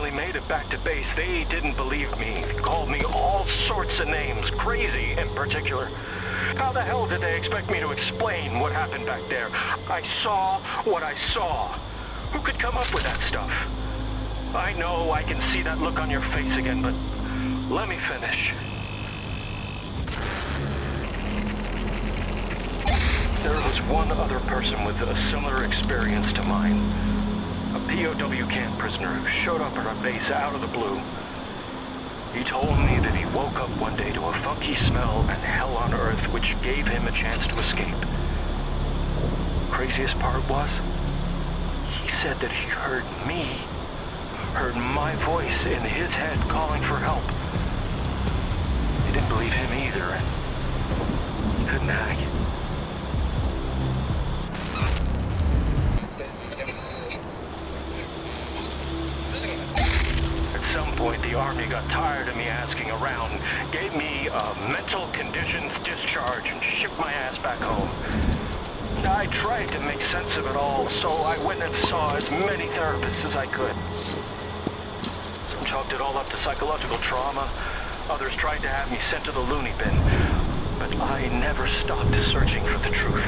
finally made it back to base, they didn't believe me. Called me all sorts of names, crazy in particular. How the hell did they expect me to explain what happened back there? I saw what I saw. Who could come up with that stuff? I know I can see that look on your face again, but let me finish. There was one other person with a similar experience to mine. A POW camp prisoner who showed up at our base out of the blue. He told me that he woke up one day to a funky smell and hell on earth which gave him a chance to escape. Craziest part was, he said that he heard me, heard my voice in his head calling for help. They didn't believe him either, and he couldn't hack. At some point, the Army got tired of me asking around, gave me a mental conditions discharge, and shipped my ass back home. I tried to make sense of it all, so I went and saw as many therapists as I could. Some chalked it all up to psychological trauma. Others tried to have me sent to the loony bin. But I never stopped searching for the truth.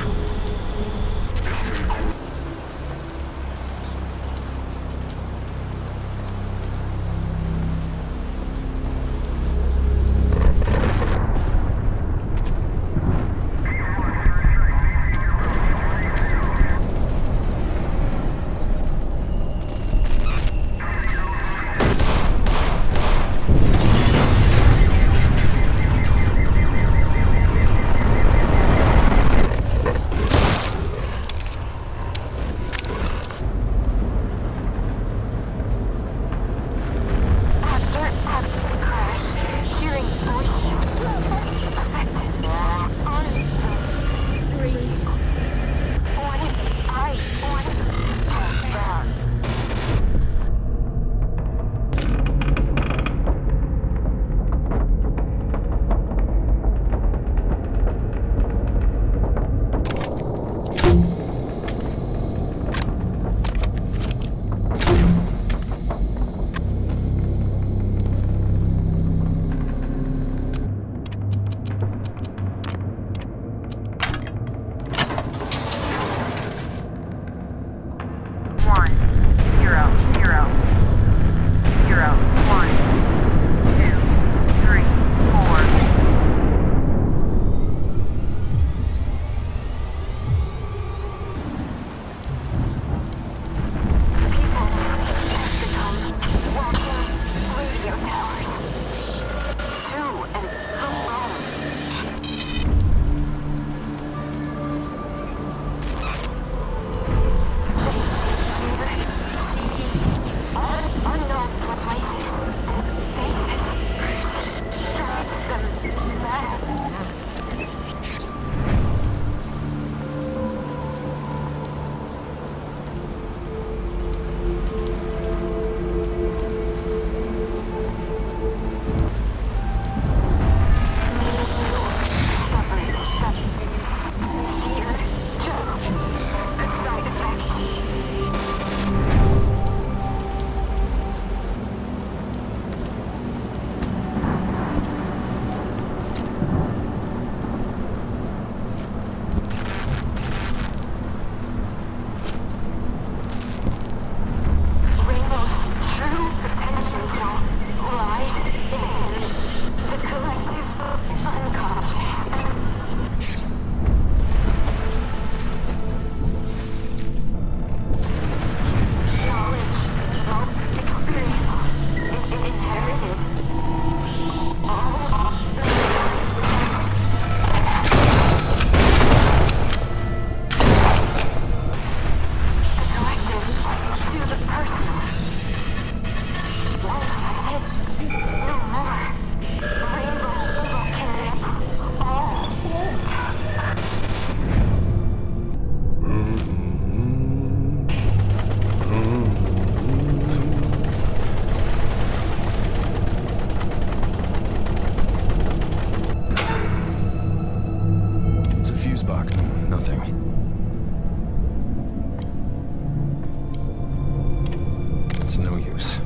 It's no use.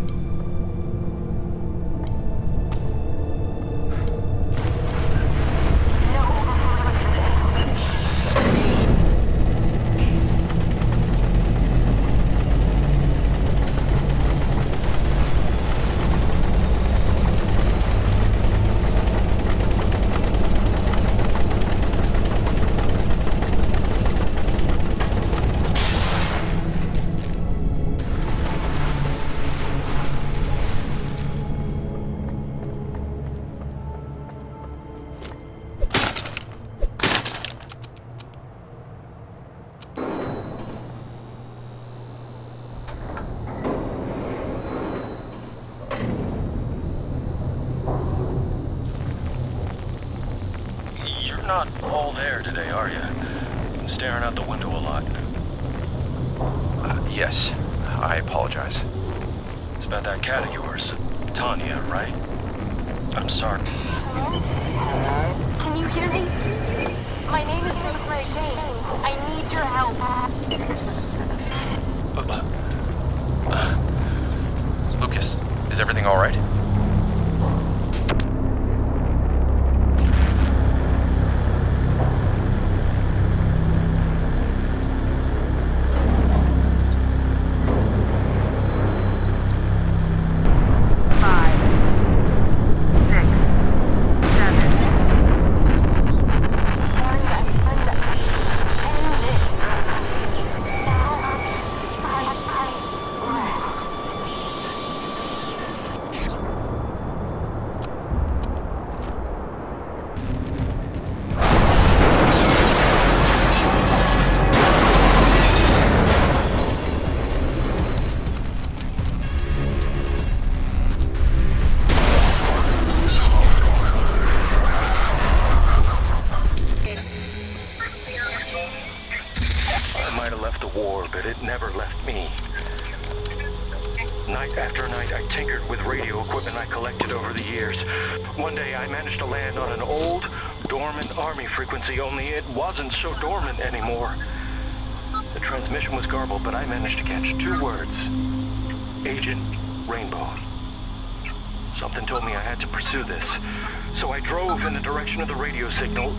not all there today, are you? Been staring out the window a lot. Yes. I apologize. It's about that cat of yours. Tanya, right? I'm sorry. Hello? Can you hear me? My name is Rosemary James. I need your help. Lucas, is everything all right? Night after night, I tinkered with radio equipment I collected over the years. One day, I managed to land on an old, dormant Army frequency, only it wasn't so dormant anymore. The transmission was garbled, but I managed to catch 2 words. Agent Rainbow. Something told me I had to pursue this. So I drove in the direction of the radio signal,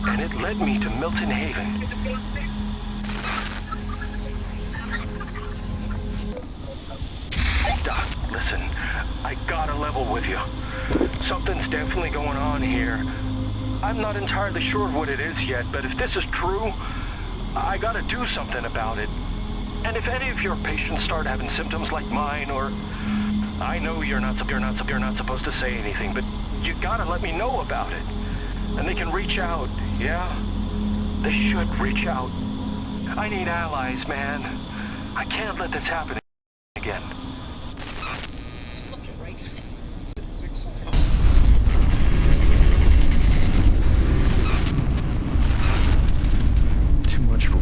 and it led me to Milton Haven. Doc, listen, I gotta level with you. Something's definitely going on here. I'm not entirely sure what it is yet, but if this is true, I gotta do something about it. And if any of your patients start having symptoms like mine, or I know you're not supposed to say anything, but you gotta let me know about it. And they can reach out, yeah? They should reach out. I need allies, man. I can't let this happen again. Too much for...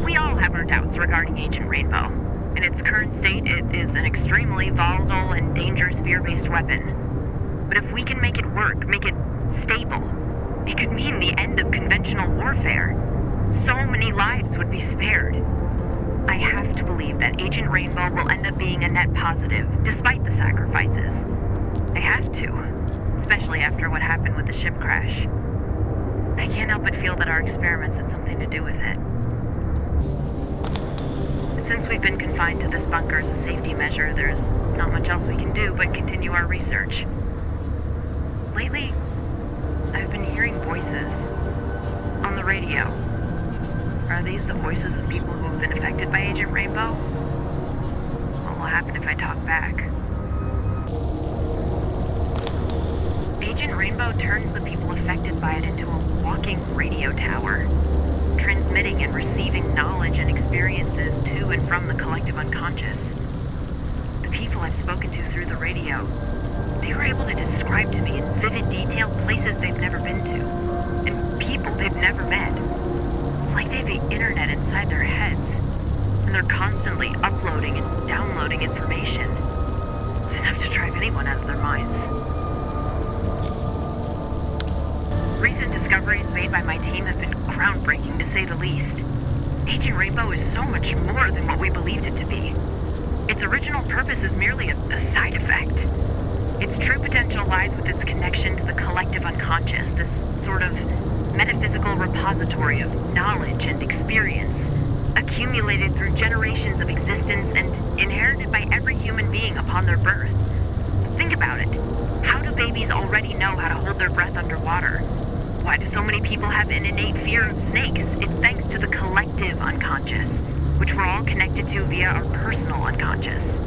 We all have our doubts regarding Agent Rainbow. In its current state, it is an extremely volatile and dangerous fear-based weapon. But if we can make it work, make it stable, it could mean the end of conventional warfare. So many lives would be spared. I have to believe that Agent Rainbow will end up being a net positive, despite the sacrifices. I have to, especially after what happened with the ship crash. I can't help but feel that our experiments had something to do with it. Since we've been confined to this bunker as a safety measure, there's not much else we can do but continue our research. Lately, I've been hearing voices on the radio. Are these the voices of people who have been affected by Agent Rainbow? What will happen if I talk back? Agent Rainbow turns the people affected by it into a walking radio tower, transmitting and receiving knowledge and experiences to and from the collective unconscious. The people I've spoken to through the radio, they were able to describe to me in vivid detail places they've never been to, and people they've never met. It's like they have the internet inside their heads, and they're constantly uploading and downloading information. It's enough to drive anyone out of their minds. Recent discoveries made by my team have been groundbreaking, to say the least. Agent Rainbow is so much more than what we believed it to be. Its original purpose is merely a side effect. Its true potential lies with its connection to the collective unconscious, this sort of metaphysical repository of knowledge and experience, accumulated through generations of existence and inherited by every human being upon their birth. Think about it. How do babies already know how to hold their breath underwater? Why do so many people have an innate fear of snakes? It's thanks to the collective unconscious, which we're all connected to via our personal unconscious.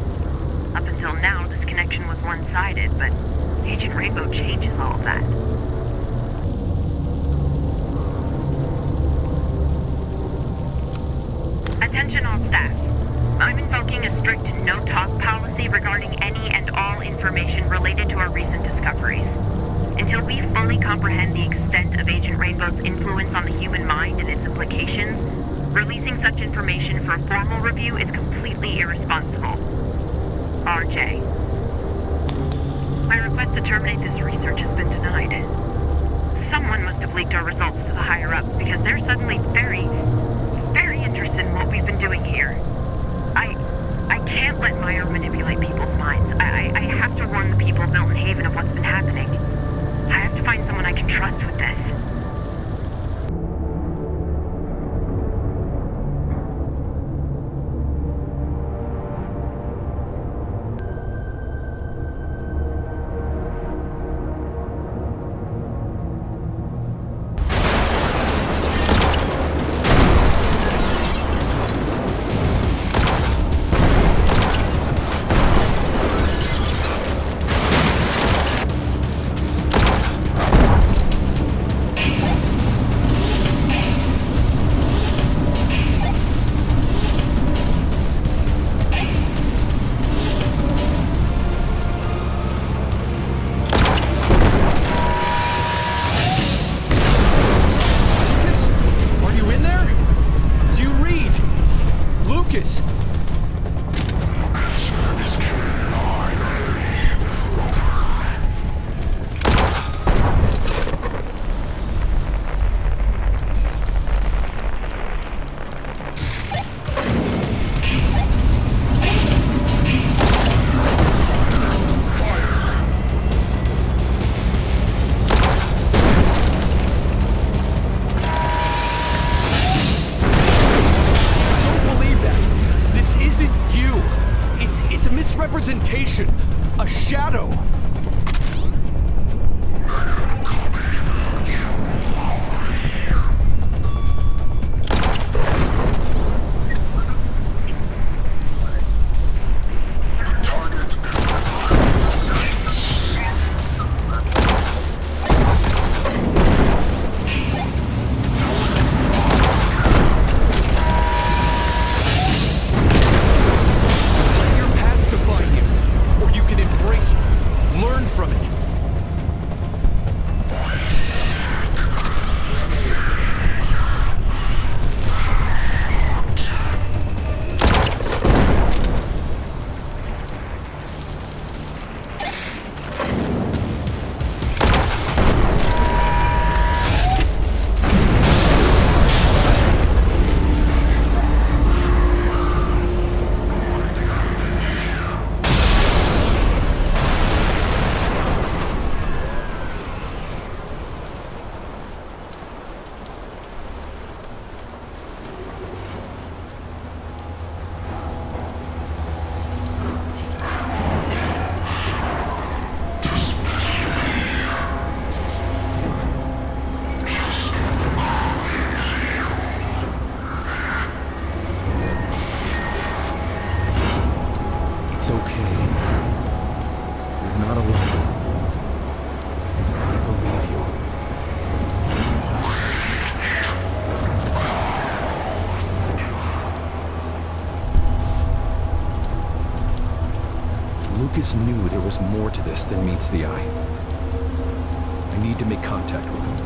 Up until now, this connection was one-sided, but Agent Rainbow changes all of that. Attention all staff. I'm invoking a strict no-talk policy regarding any and all information related to our recent discoveries. Until we fully comprehend the extent of Agent Rainbow's influence on the human mind and its implications, releasing such information for a formal review is completely irresponsible. RJ. My request to terminate this research has been denied. Someone must have leaked our results to the higher-ups because they're suddenly very, very interested in what we've been doing here. I can't let Meyer manipulate people's minds. I have to warn the people of Milton Haven of what's been happening. I have to find someone I can trust with this. Representation, a shadow. It's okay. You're not alone. I believe you. Lucas knew there was more to this than meets the eye. I need to make contact with him.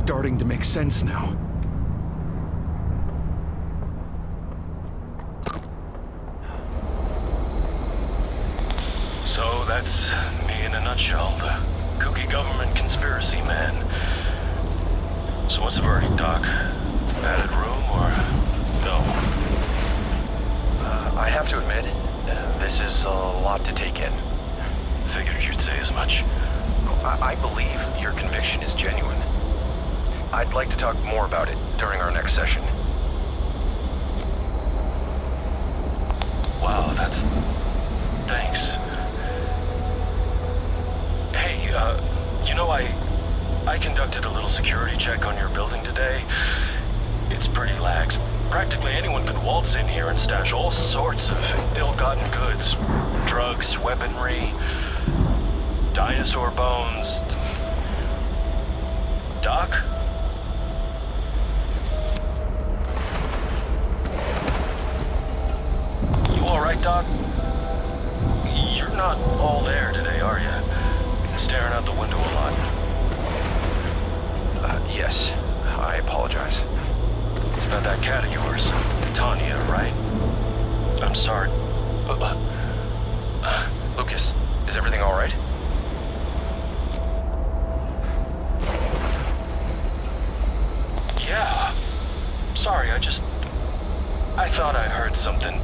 starting to make sense now. So that's me in a nutshell, the kooky government conspiracy man. So what's the verdict, Doc? Padded room or no? I have to admit, this is a lot to take in. Figured you'd say as much. I believe your conviction is genuine. I'd like to talk more about it during our next session. Wow, that's... thanks. Hey, you know, I conducted a little security check on your building today. It's pretty lax. Practically anyone could waltz in here and stash all sorts of ill-gotten goods. Drugs, weaponry, dinosaur bones. Doc? You alright, Doc? You're not all there today, are you? Staring out the window a lot. Yes. I apologize. It's about that cat of yours, Tanya, right? I'm sorry. Lucas, is everything all right? Yeah. Sorry, I thought I heard something.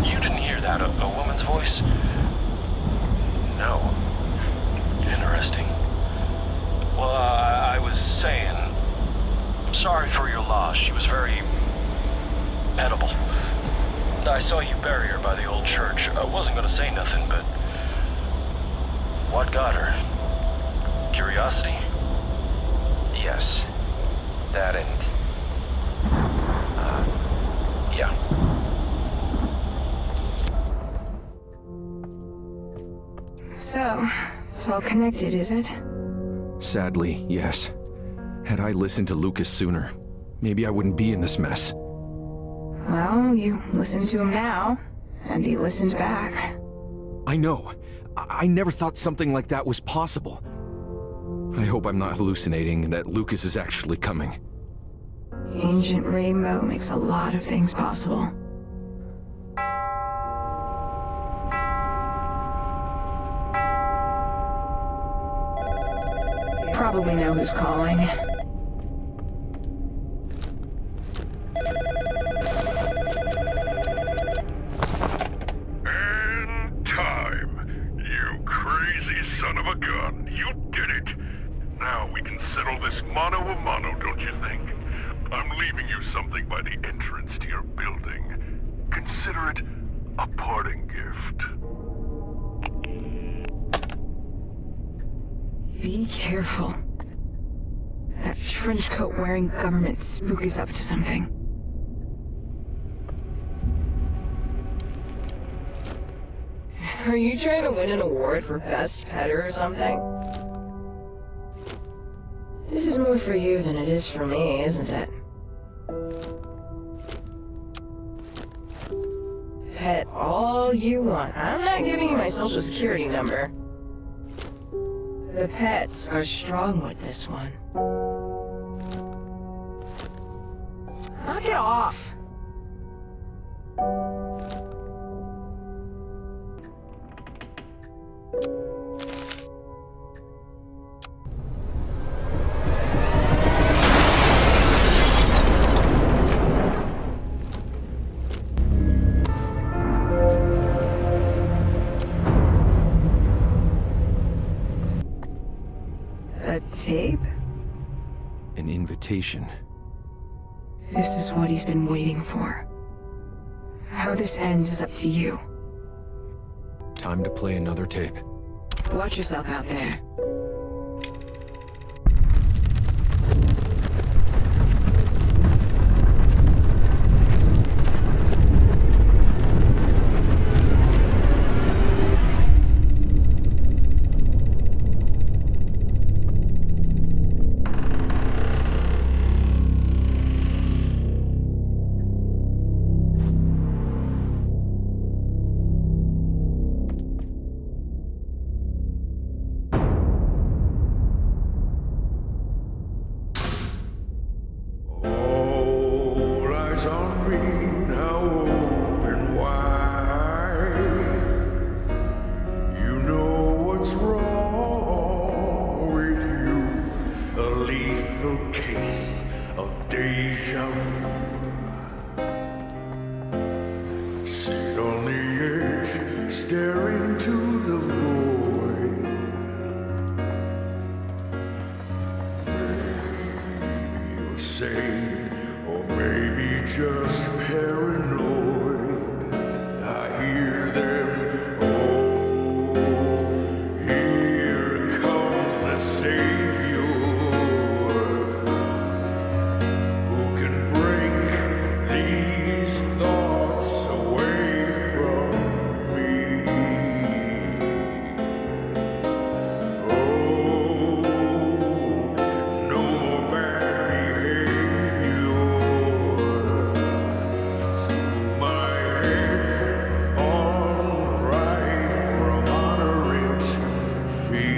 You didn't hear that, a woman's voice? No. Interesting. Well, I was saying, I'm sorry for your loss. She was very edible. I saw you bury her by the old church. I wasn't gonna say nothing, but what got her? Curiosity? Yes. That and... yeah. So, it's all connected, is it? Sadly, yes. Had I listened to Lucas sooner, maybe I wouldn't be in this mess. Well, you listen to him now, and he listened back. I know. I never thought something like that was possible. I hope I'm not hallucinating and that Lucas is actually coming. Ancient Rainbow makes a lot of things possible. You probably know who's calling. And time. You crazy son of a gun. You did it. Now we can settle this mano a mano, don't you think? I'm leaving you something by the entrance to your building. Consider it a parting gift. Be careful. That trench coat wearing government spook is up to something. Are you trying to win an award for best petter or something? This is more for you than it is for me, isn't it? Pet all you want. I'm not giving you my social security number. The pets are strong with this one. Knock it off. A tape? An invitation. This is what he's been waiting for. How this ends is up to you. Time to play another tape. Watch yourself out there. Deja vu. Sit on the edge, stare into the void. Maybe you're sane, or maybe just paranoid. I hear them. Oh, here comes the Savior. Who can break these thoughts away from me? Oh, no more bad behavior. School my head on right from moderate fee.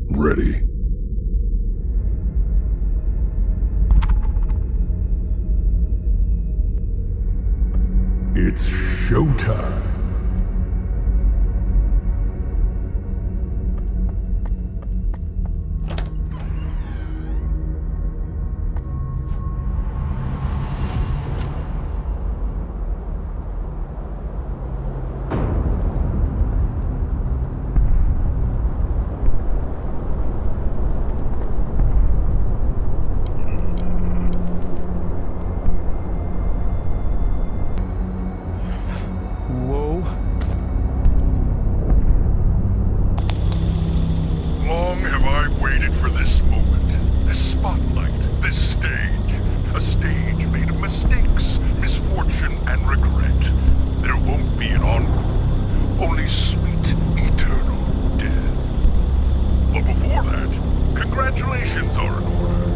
Ready. It's showtime. Whoa. Long have I waited for this moment, this spotlight, this stage. A stage made of mistakes, misfortune, and regret. There won't be an encore, only sweet, eternal death. But before that, congratulations are in order.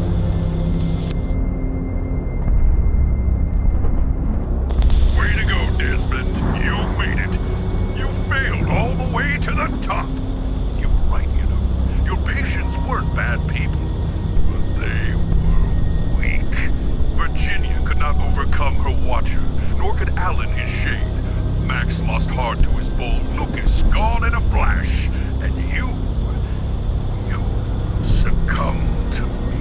Way to go, Desmond. You made it. You failed all the way to the top. You were right, you know. Your patients weren't bad people, but they were weak. Virginia could not overcome her watcher, nor could Alan his shade. Max lost heart to his bull. Lucas gone in a flash. And you succumbed to me.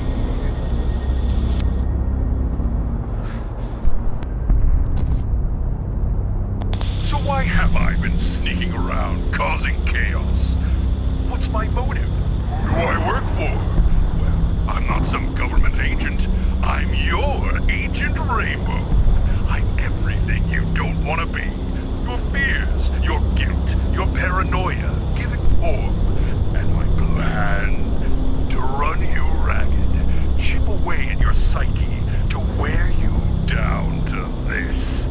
So why have I been sneaking around, causing chaos? What's my motive? Who do I work for? Well, I'm not some government agent. I'm your Agent Rainbow. I'm everything you don't want to be. Your fears, your guilt, your paranoia, giving form. And my plan to run you ragged, chip away at your psyche, to wear you down to this.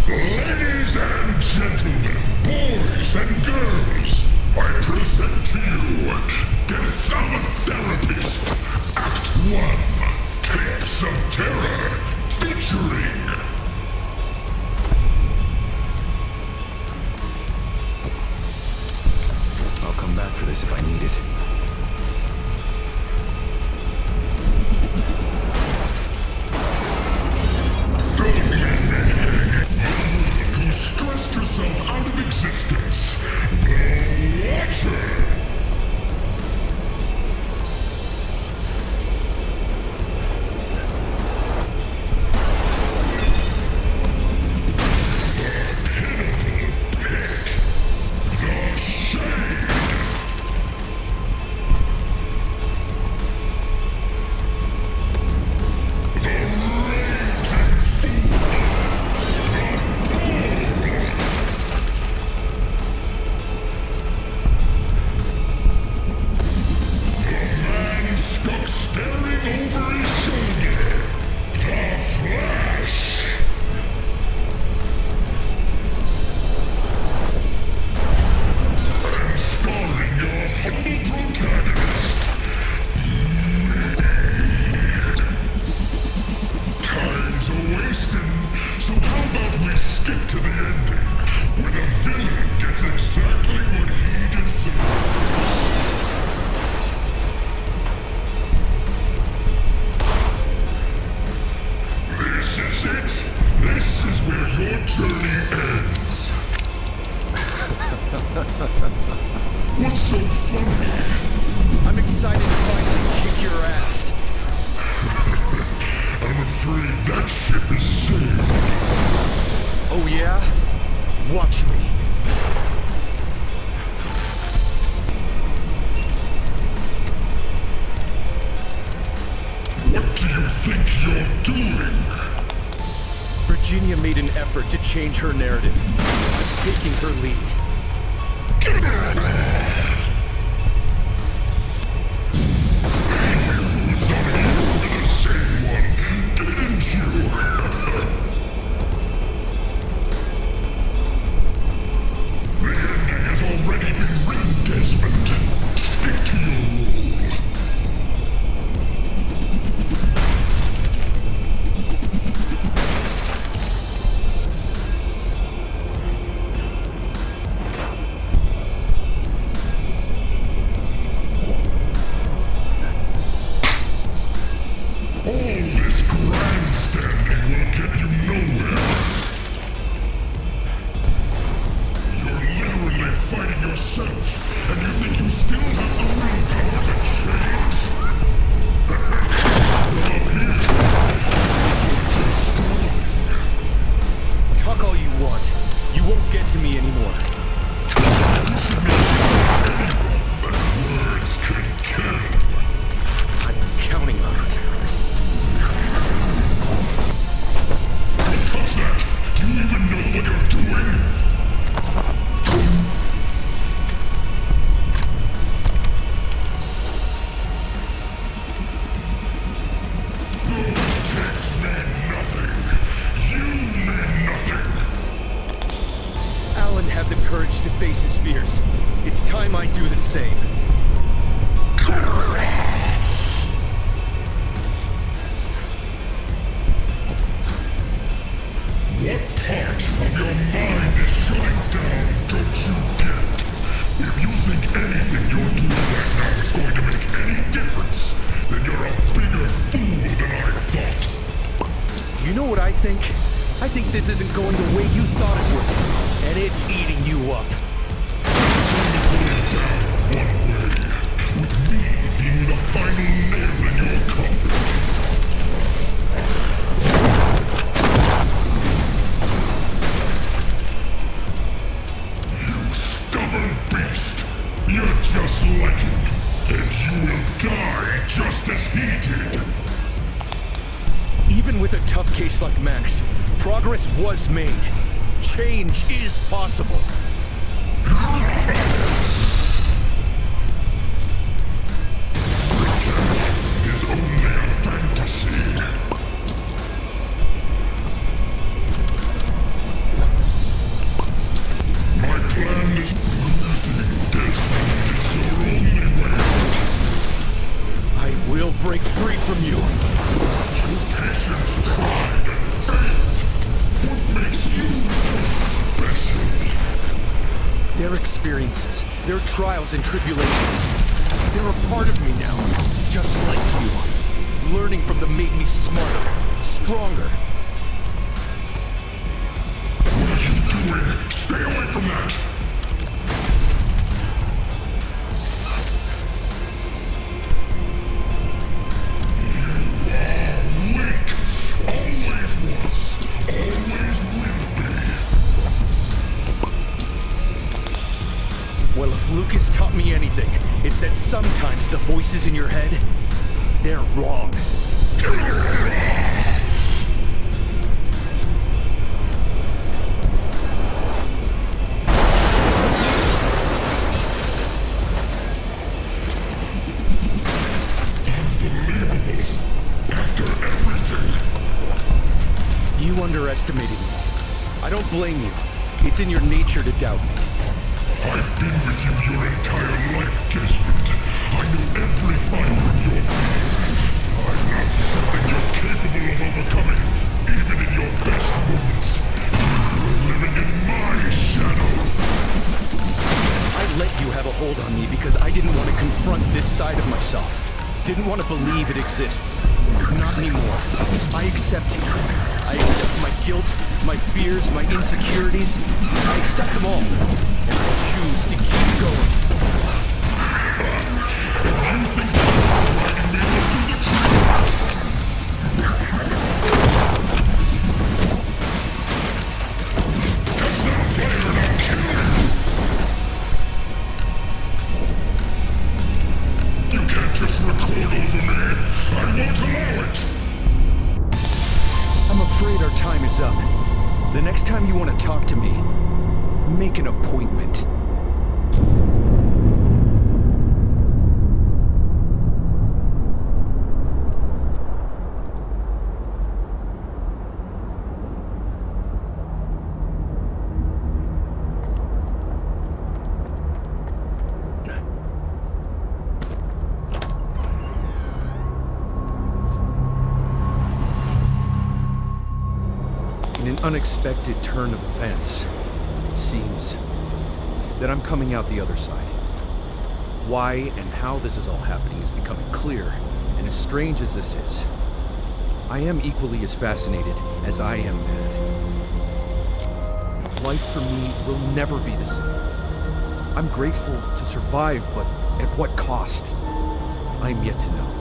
Ladies and gentlemen, boys and girls, I present to you Death of a Therapist, Act 1, Tapes of Terror, featuring... I'll come back for this if I need it. Who stressed herself out of existence, the Watcher. afraid that ship is sailed. Oh yeah? Watch me. What do you think you're doing? Virginia made an effort to change her narrative. I'm taking her lead. I think this isn't going the way you thought it would, and it's eating you up. With me being the final nail in your coffin. You stubborn beast! You're just like him, and you will die just as he did. Even with a tough case like Max, progress was made. Change is possible. Is only a fantasy. My plan is losing Desmond is your only way out. I will break free from you. Your patience tried and failed. What makes you so special? Their experiences, their trials and tribulations, they're a part of me now, just like you. Learning from them made me smarter, stronger. What are you doing? Stay away from that! You are weak! Always was! Always will be! Well, if Lucas taught me anything, it's that sometimes the voices in your head, they're wrong. You underestimated me. I don't blame you. It's in your nature to doubt me. I've been with you your entire life, Desmond. I know every fiber of your being. I'm not something you're capable of overcoming, even in your best moments. You're living in my shadow. I let you have a hold on me because I didn't want to confront this side of myself. Didn't want to believe it exists. Not anymore. I accept you. I accept my guilt, my fears, my insecurities. I accept them all. And I choose to keep going. You think you're riding me will do the trick? record over me. I won't allow it. I'm afraid our time is up. The next time you want to talk to me, make an appointment. In an unexpected turn of events, it seems that I'm coming out the other side. Why and how this is all happening is becoming clear, and as strange as this is, I am equally as fascinated as I am mad. Life for me will never be the same. I'm grateful to survive, but at what cost? I'm yet to know.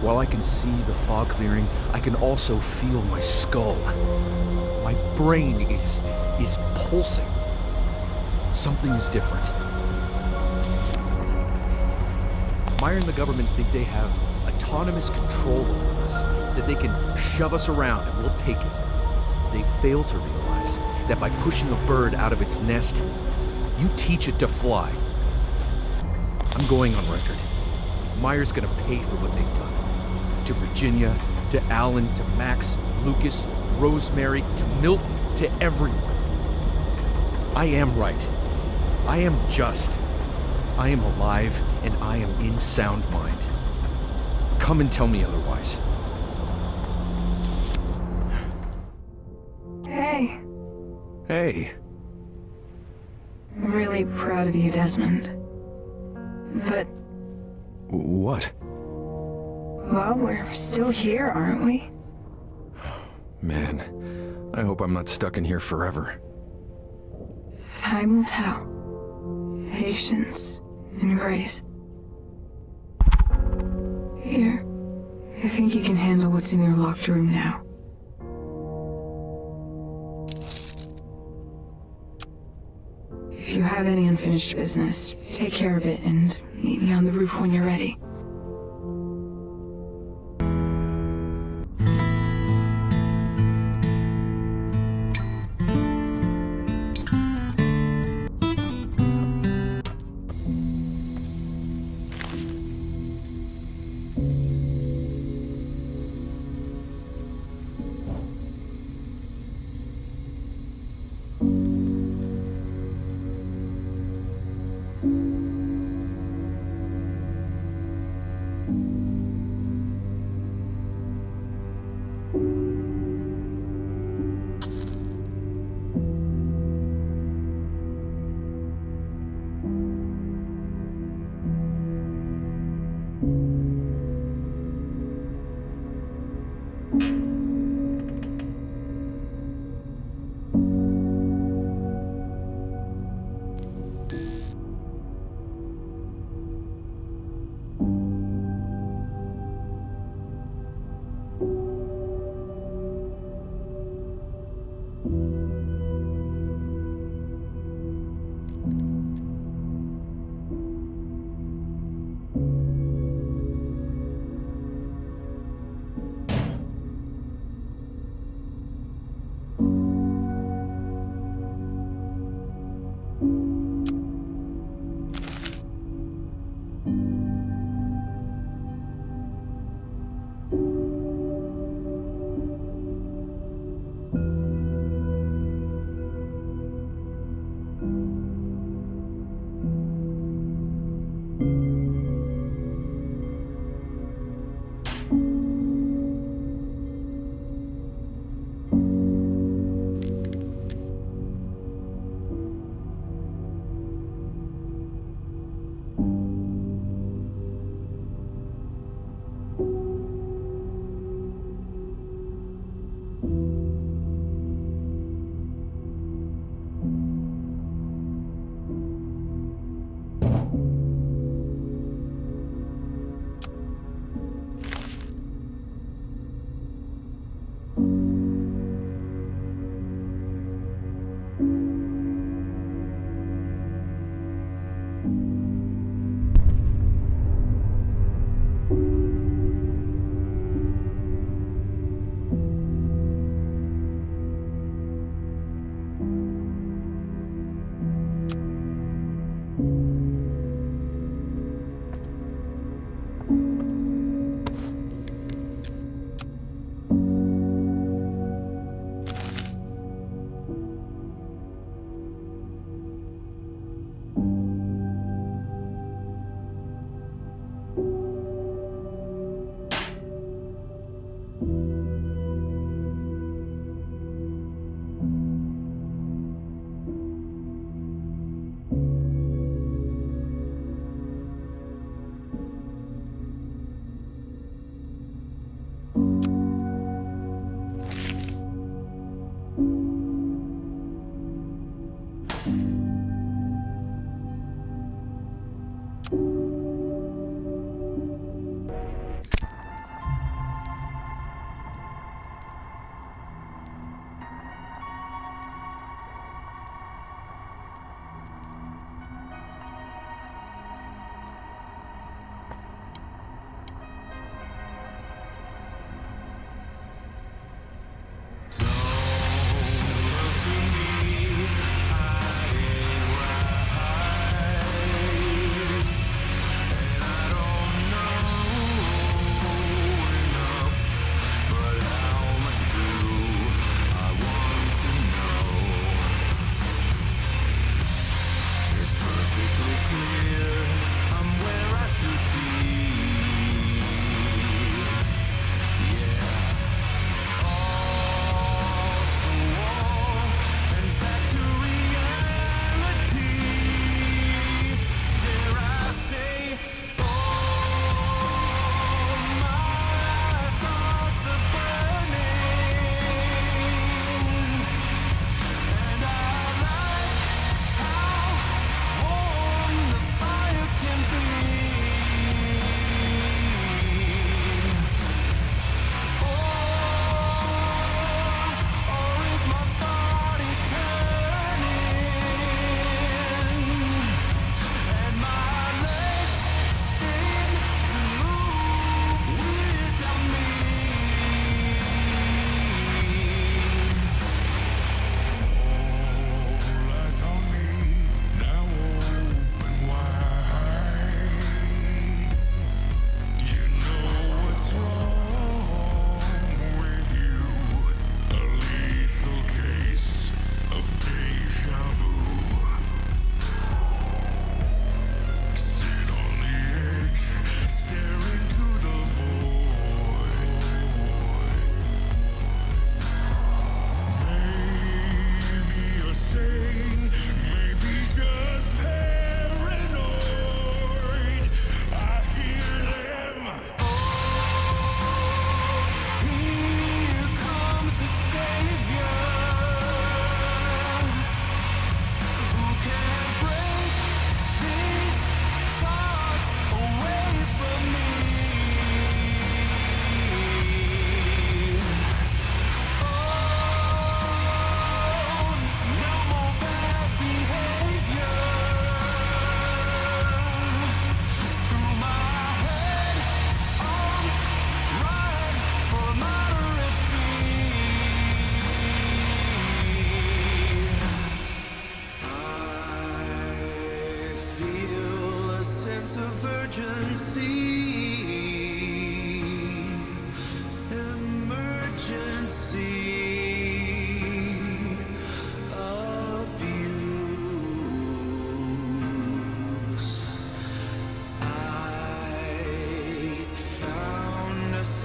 While I can see the fog clearing, I can also feel my skull. My brain is pulsing. Something is different. Meyer and the government think they have autonomous control over us, that they can shove us around and we'll take it. They fail to realize that by pushing a bird out of its nest, you teach it to fly. I'm going on record. Meyer's gonna pay for what they've done. To Virginia, to Alan, to Max, Lucas, Rosemary, to Milton, to everyone. I am right. I am just. I am alive, and I am in sound mind. Come and tell me otherwise. Hey. Hey. I'm really proud of you, Desmond. But, What? well, we're still here, aren't we? Man, I hope I'm not stuck in here forever. Time will tell. Patience and grace. Here. I think you can handle what's in your locked room now. If you have any unfinished business, take care of it and meet me on the roof when you're ready.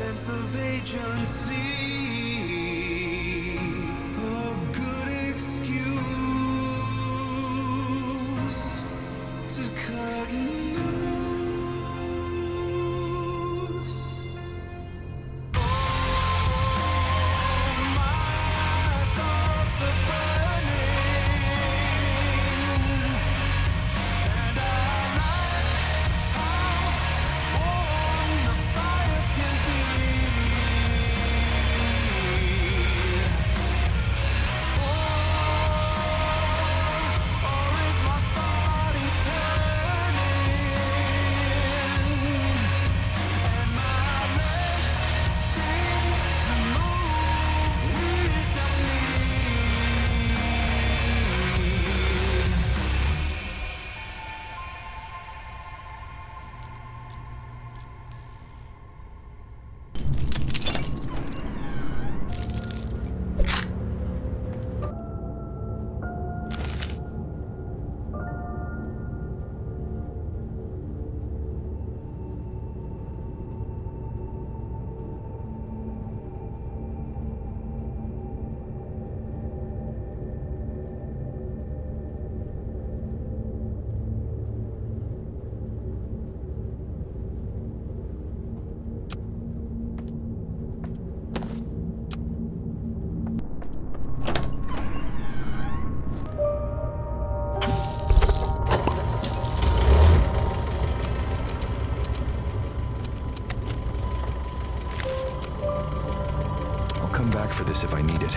sense of agency, a good excuse to cut loose. Oh, my thoughts are burning, and I like how warm the fire can be. Or is my body turning, and my legs seem to move without me? I'll come back for this if I need it.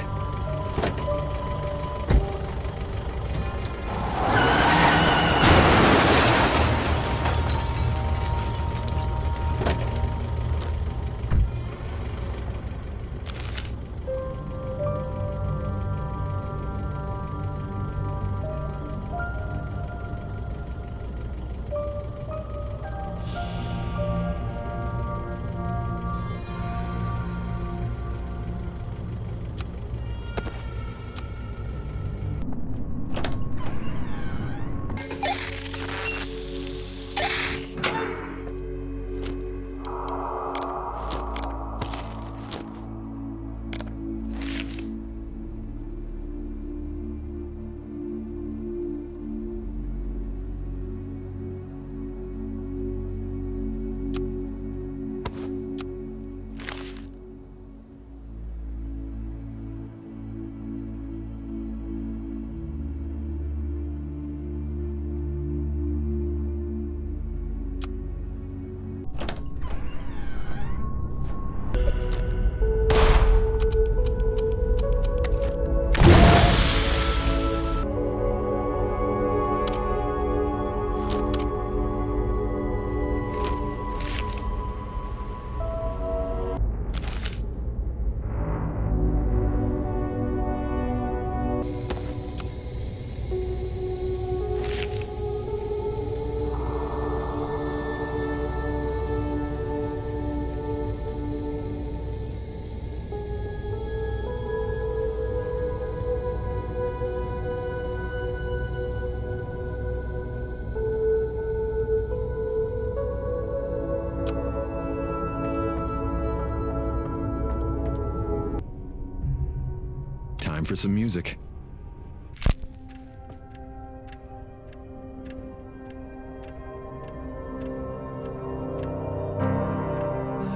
Time for some music.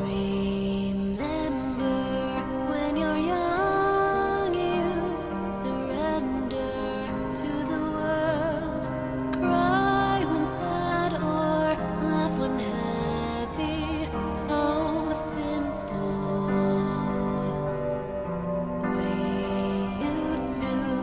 We used to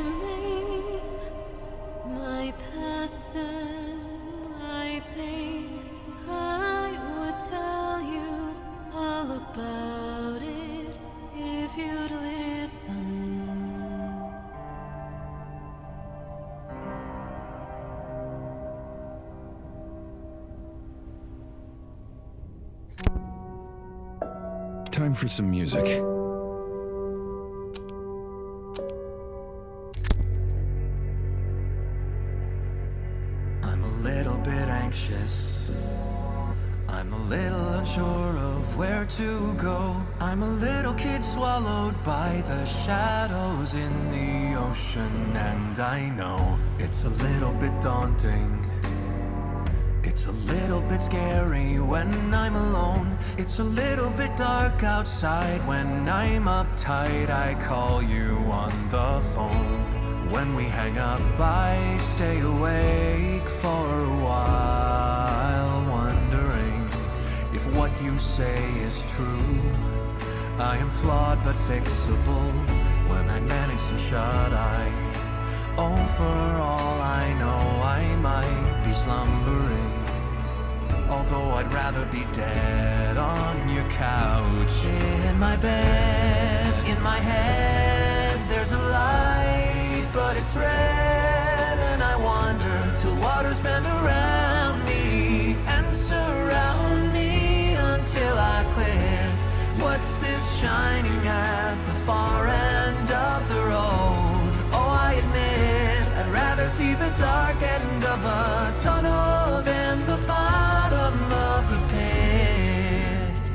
remain, my past and my pain. I would tell you all about it if you'd listen. Time for some music. I'm a little bit anxious. I'm a little unsure of where to go. I'm a little kid swallowed by the shadows in the ocean, and I know it's a little bit daunting. It's a little bit scary when I'm alone. It's a little bit dark outside when I'm uptight. I call you on the phone. When we hang up, I stay awake for a while, wondering if what you say is true. I am flawed but fixable when I manage some shut-eye. Oh, for all I know, I might be slumbering, although I'd rather be dead on your couch. In my bed, in my head, there's a light, but it's red, and I wander till waters bend around me and surround me until I quit. What's this shining at the far end of the road? Oh, I admit I'd rather see the dark end of a tunnel than the bottom of the pit.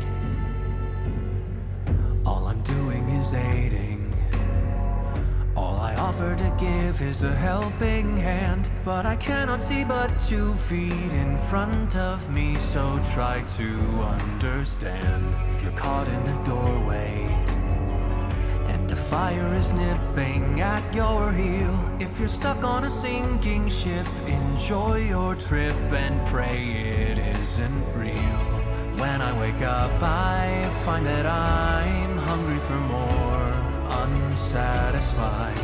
All I'm doing is aiding. All I offer to give is a helping hand, but I cannot see but 2 feet in front of me, so try to understand. If you're caught in a doorway and a fire is nipping at your heel, if you're stuck on a sinking ship, enjoy your trip and pray it isn't real. When I wake up, I find that I'm hungry for more, unsatisfied.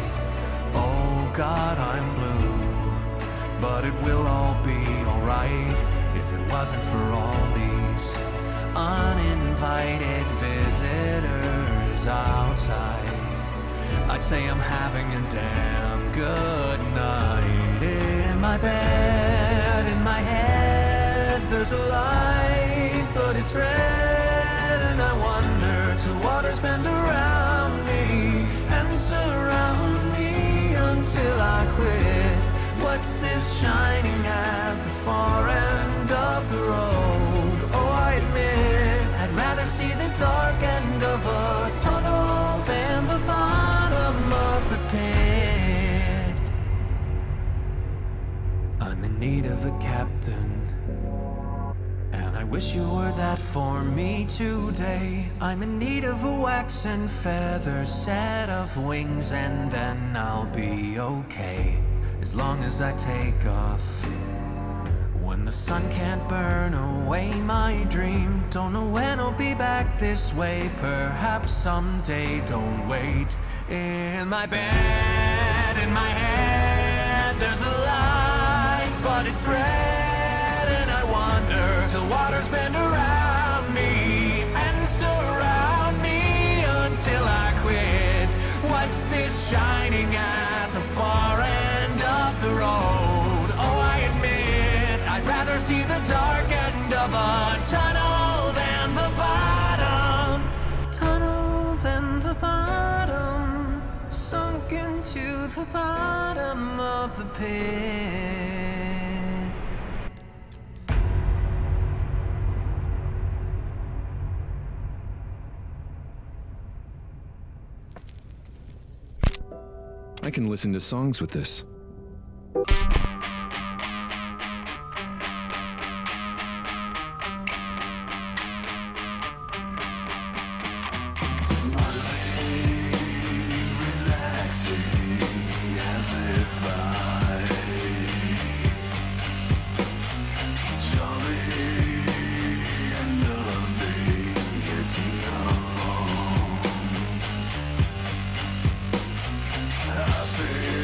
Oh God, I'm blue, but it will all be alright if it wasn't for all these uninvited visitors outside. I'd say I'm having a damn good night. In my bed, in my head, there's a light, but it's red, and I wonder till waters bend around me and surround me until I quit. What's this shining at the far end of the road? Oh, I admit I'd rather see the dark end of a tunnel than the bottom of the pit. I'm in need of a captain, and I wish you were that for me today. I'm in need of a wax and feather set of wings, and then I'll be okay, as long as I take off. When the sun can't burn away my dream, don't know when I'll be back this way, perhaps someday, don't wait. In my bed, in my head, there's a light, but it's red, and I wander till waters bend around me and surround me until I quit. What's this shining at the far end of the road? Oh, I admit I'd rather see the dark end of a tunnel than the bottom. Tunnel than the bottom, sunk into the bottom of the pit. I can listen to songs with this. Happy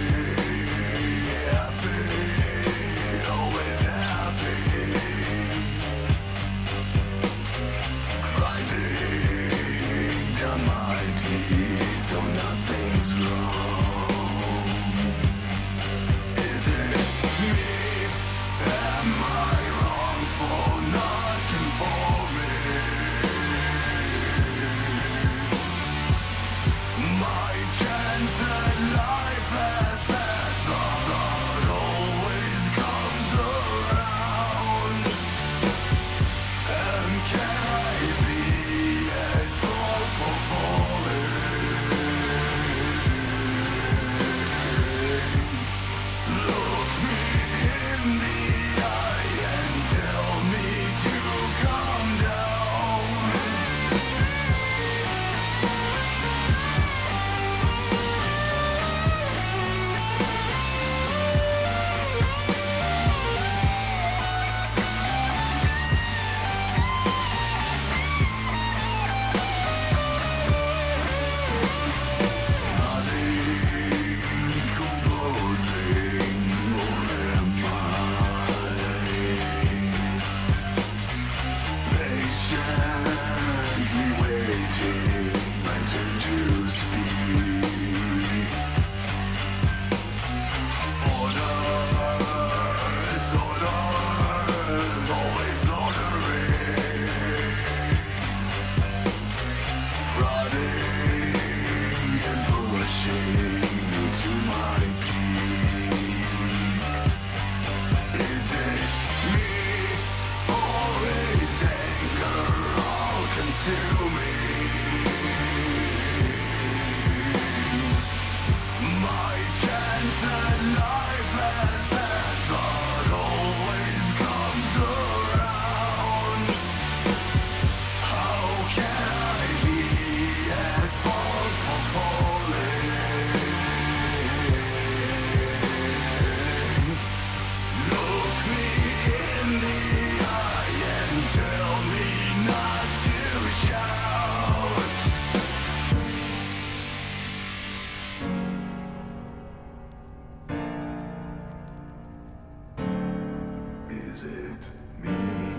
Is it me,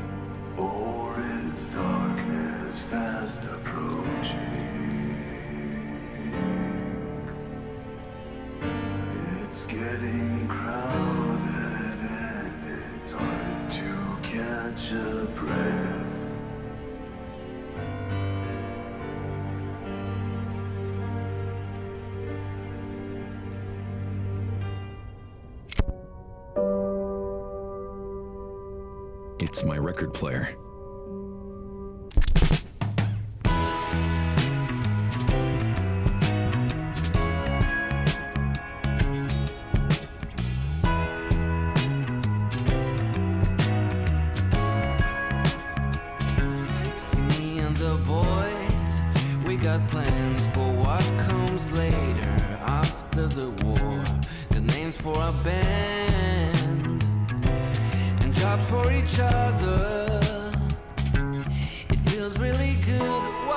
or is darkness fast approaching? It's getting crowded and it's hard to catch a breath. It's my record player. Me and the boys, we got plans for what comes later after the war. Got names for our band and jobs for each other. It feels really good. Why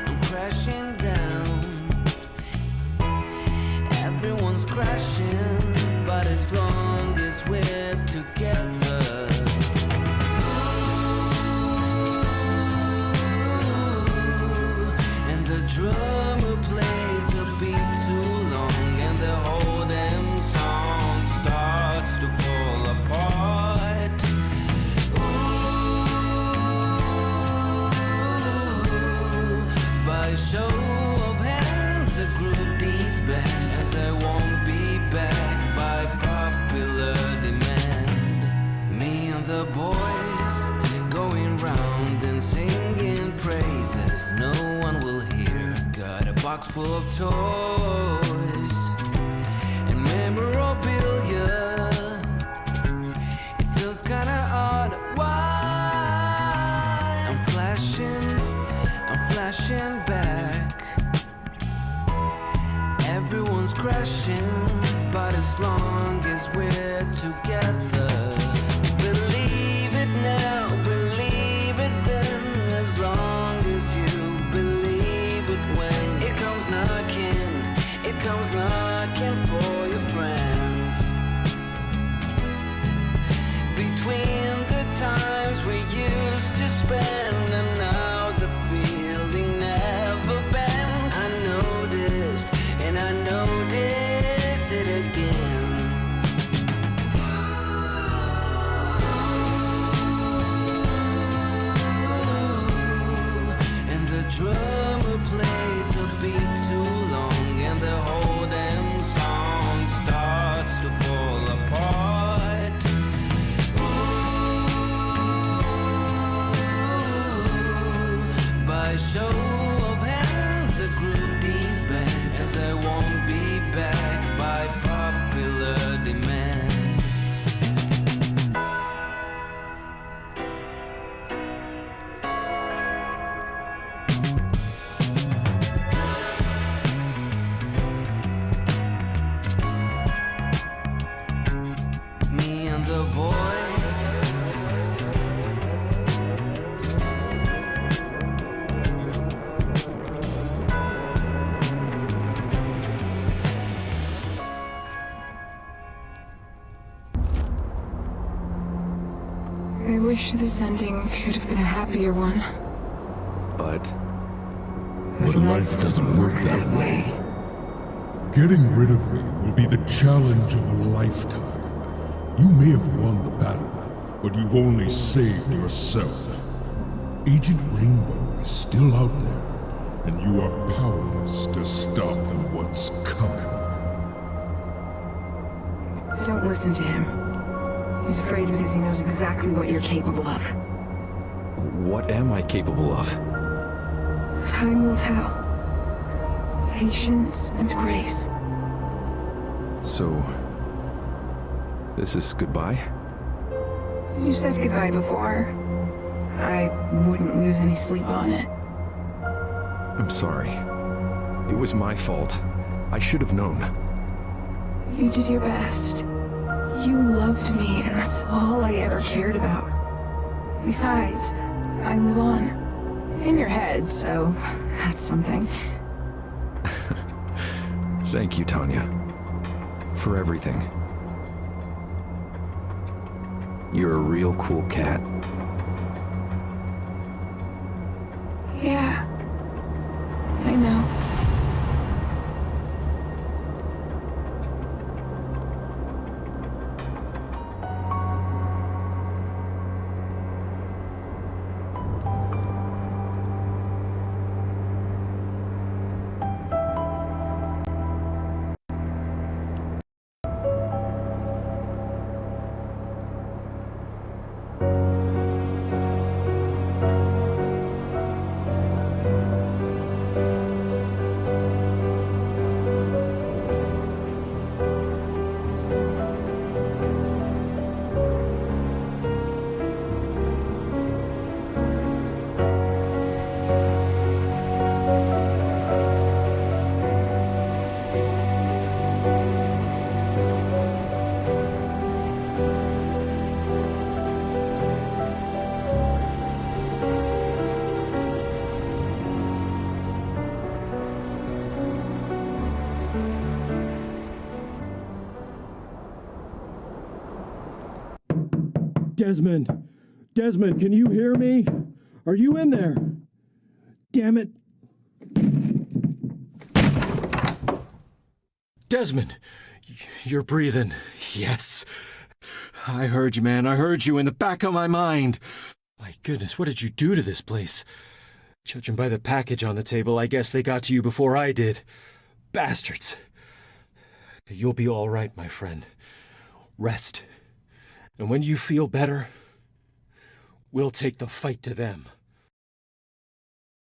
I'm crashing down. Everyone's crashing, but as long as we're together. And the drummer plays a beat too long, and the whole damn song starts to fall apart. Ooh, by show of hands, the group disbands, and they won't be back by popular demand. Me and the boys going round and singing praises no one will hear. Got a box full of toys and memorabilia. It feels kinda odd. Why I'm flashing back. Everyone's crashing, but as long as we're together. Believe it now, believe it then, as long as you believe it when it comes knocking for your friends. Between the times we used to spend and now the feeling never bends. I noticed and I notice it again. And the drummer plays a beat too long, and the whole damn song starts to fall apart. Ooh, by show of hands, the group disbands, and they won't be back by popular demand. Me and the boys, I wish this ending could have been a happier one. But But life doesn't work that way. Getting rid of me will be the challenge of a lifetime. You may have won the battle, but you've only saved yourself. Agent Rainbow is still out there, and you are powerless to stop what's coming. Don't listen to him. He's afraid because he knows exactly what you're capable of. what am I capable of? Time will tell. Patience and grace. So, this is goodbye? You said goodbye before. I wouldn't lose any sleep on it. I'm sorry. It was my fault. I should have known. You did your best. You loved me, and that's all I ever cared about. Besides, I live on. In your head, so that's something. Thank you, Tanya. For everything. You're a real cool cat. Yeah. I know. Desmond! Desmond, can you hear me? Are you in there? Damn it. Desmond! You're breathing. Yes. I heard you, man. I heard you in the back of my mind. My goodness, what did you do to this place? Judging by the package on the table, I guess they got to you before I did. Bastards. You'll be all right, my friend. Rest. And when you feel better, we'll take the fight to them.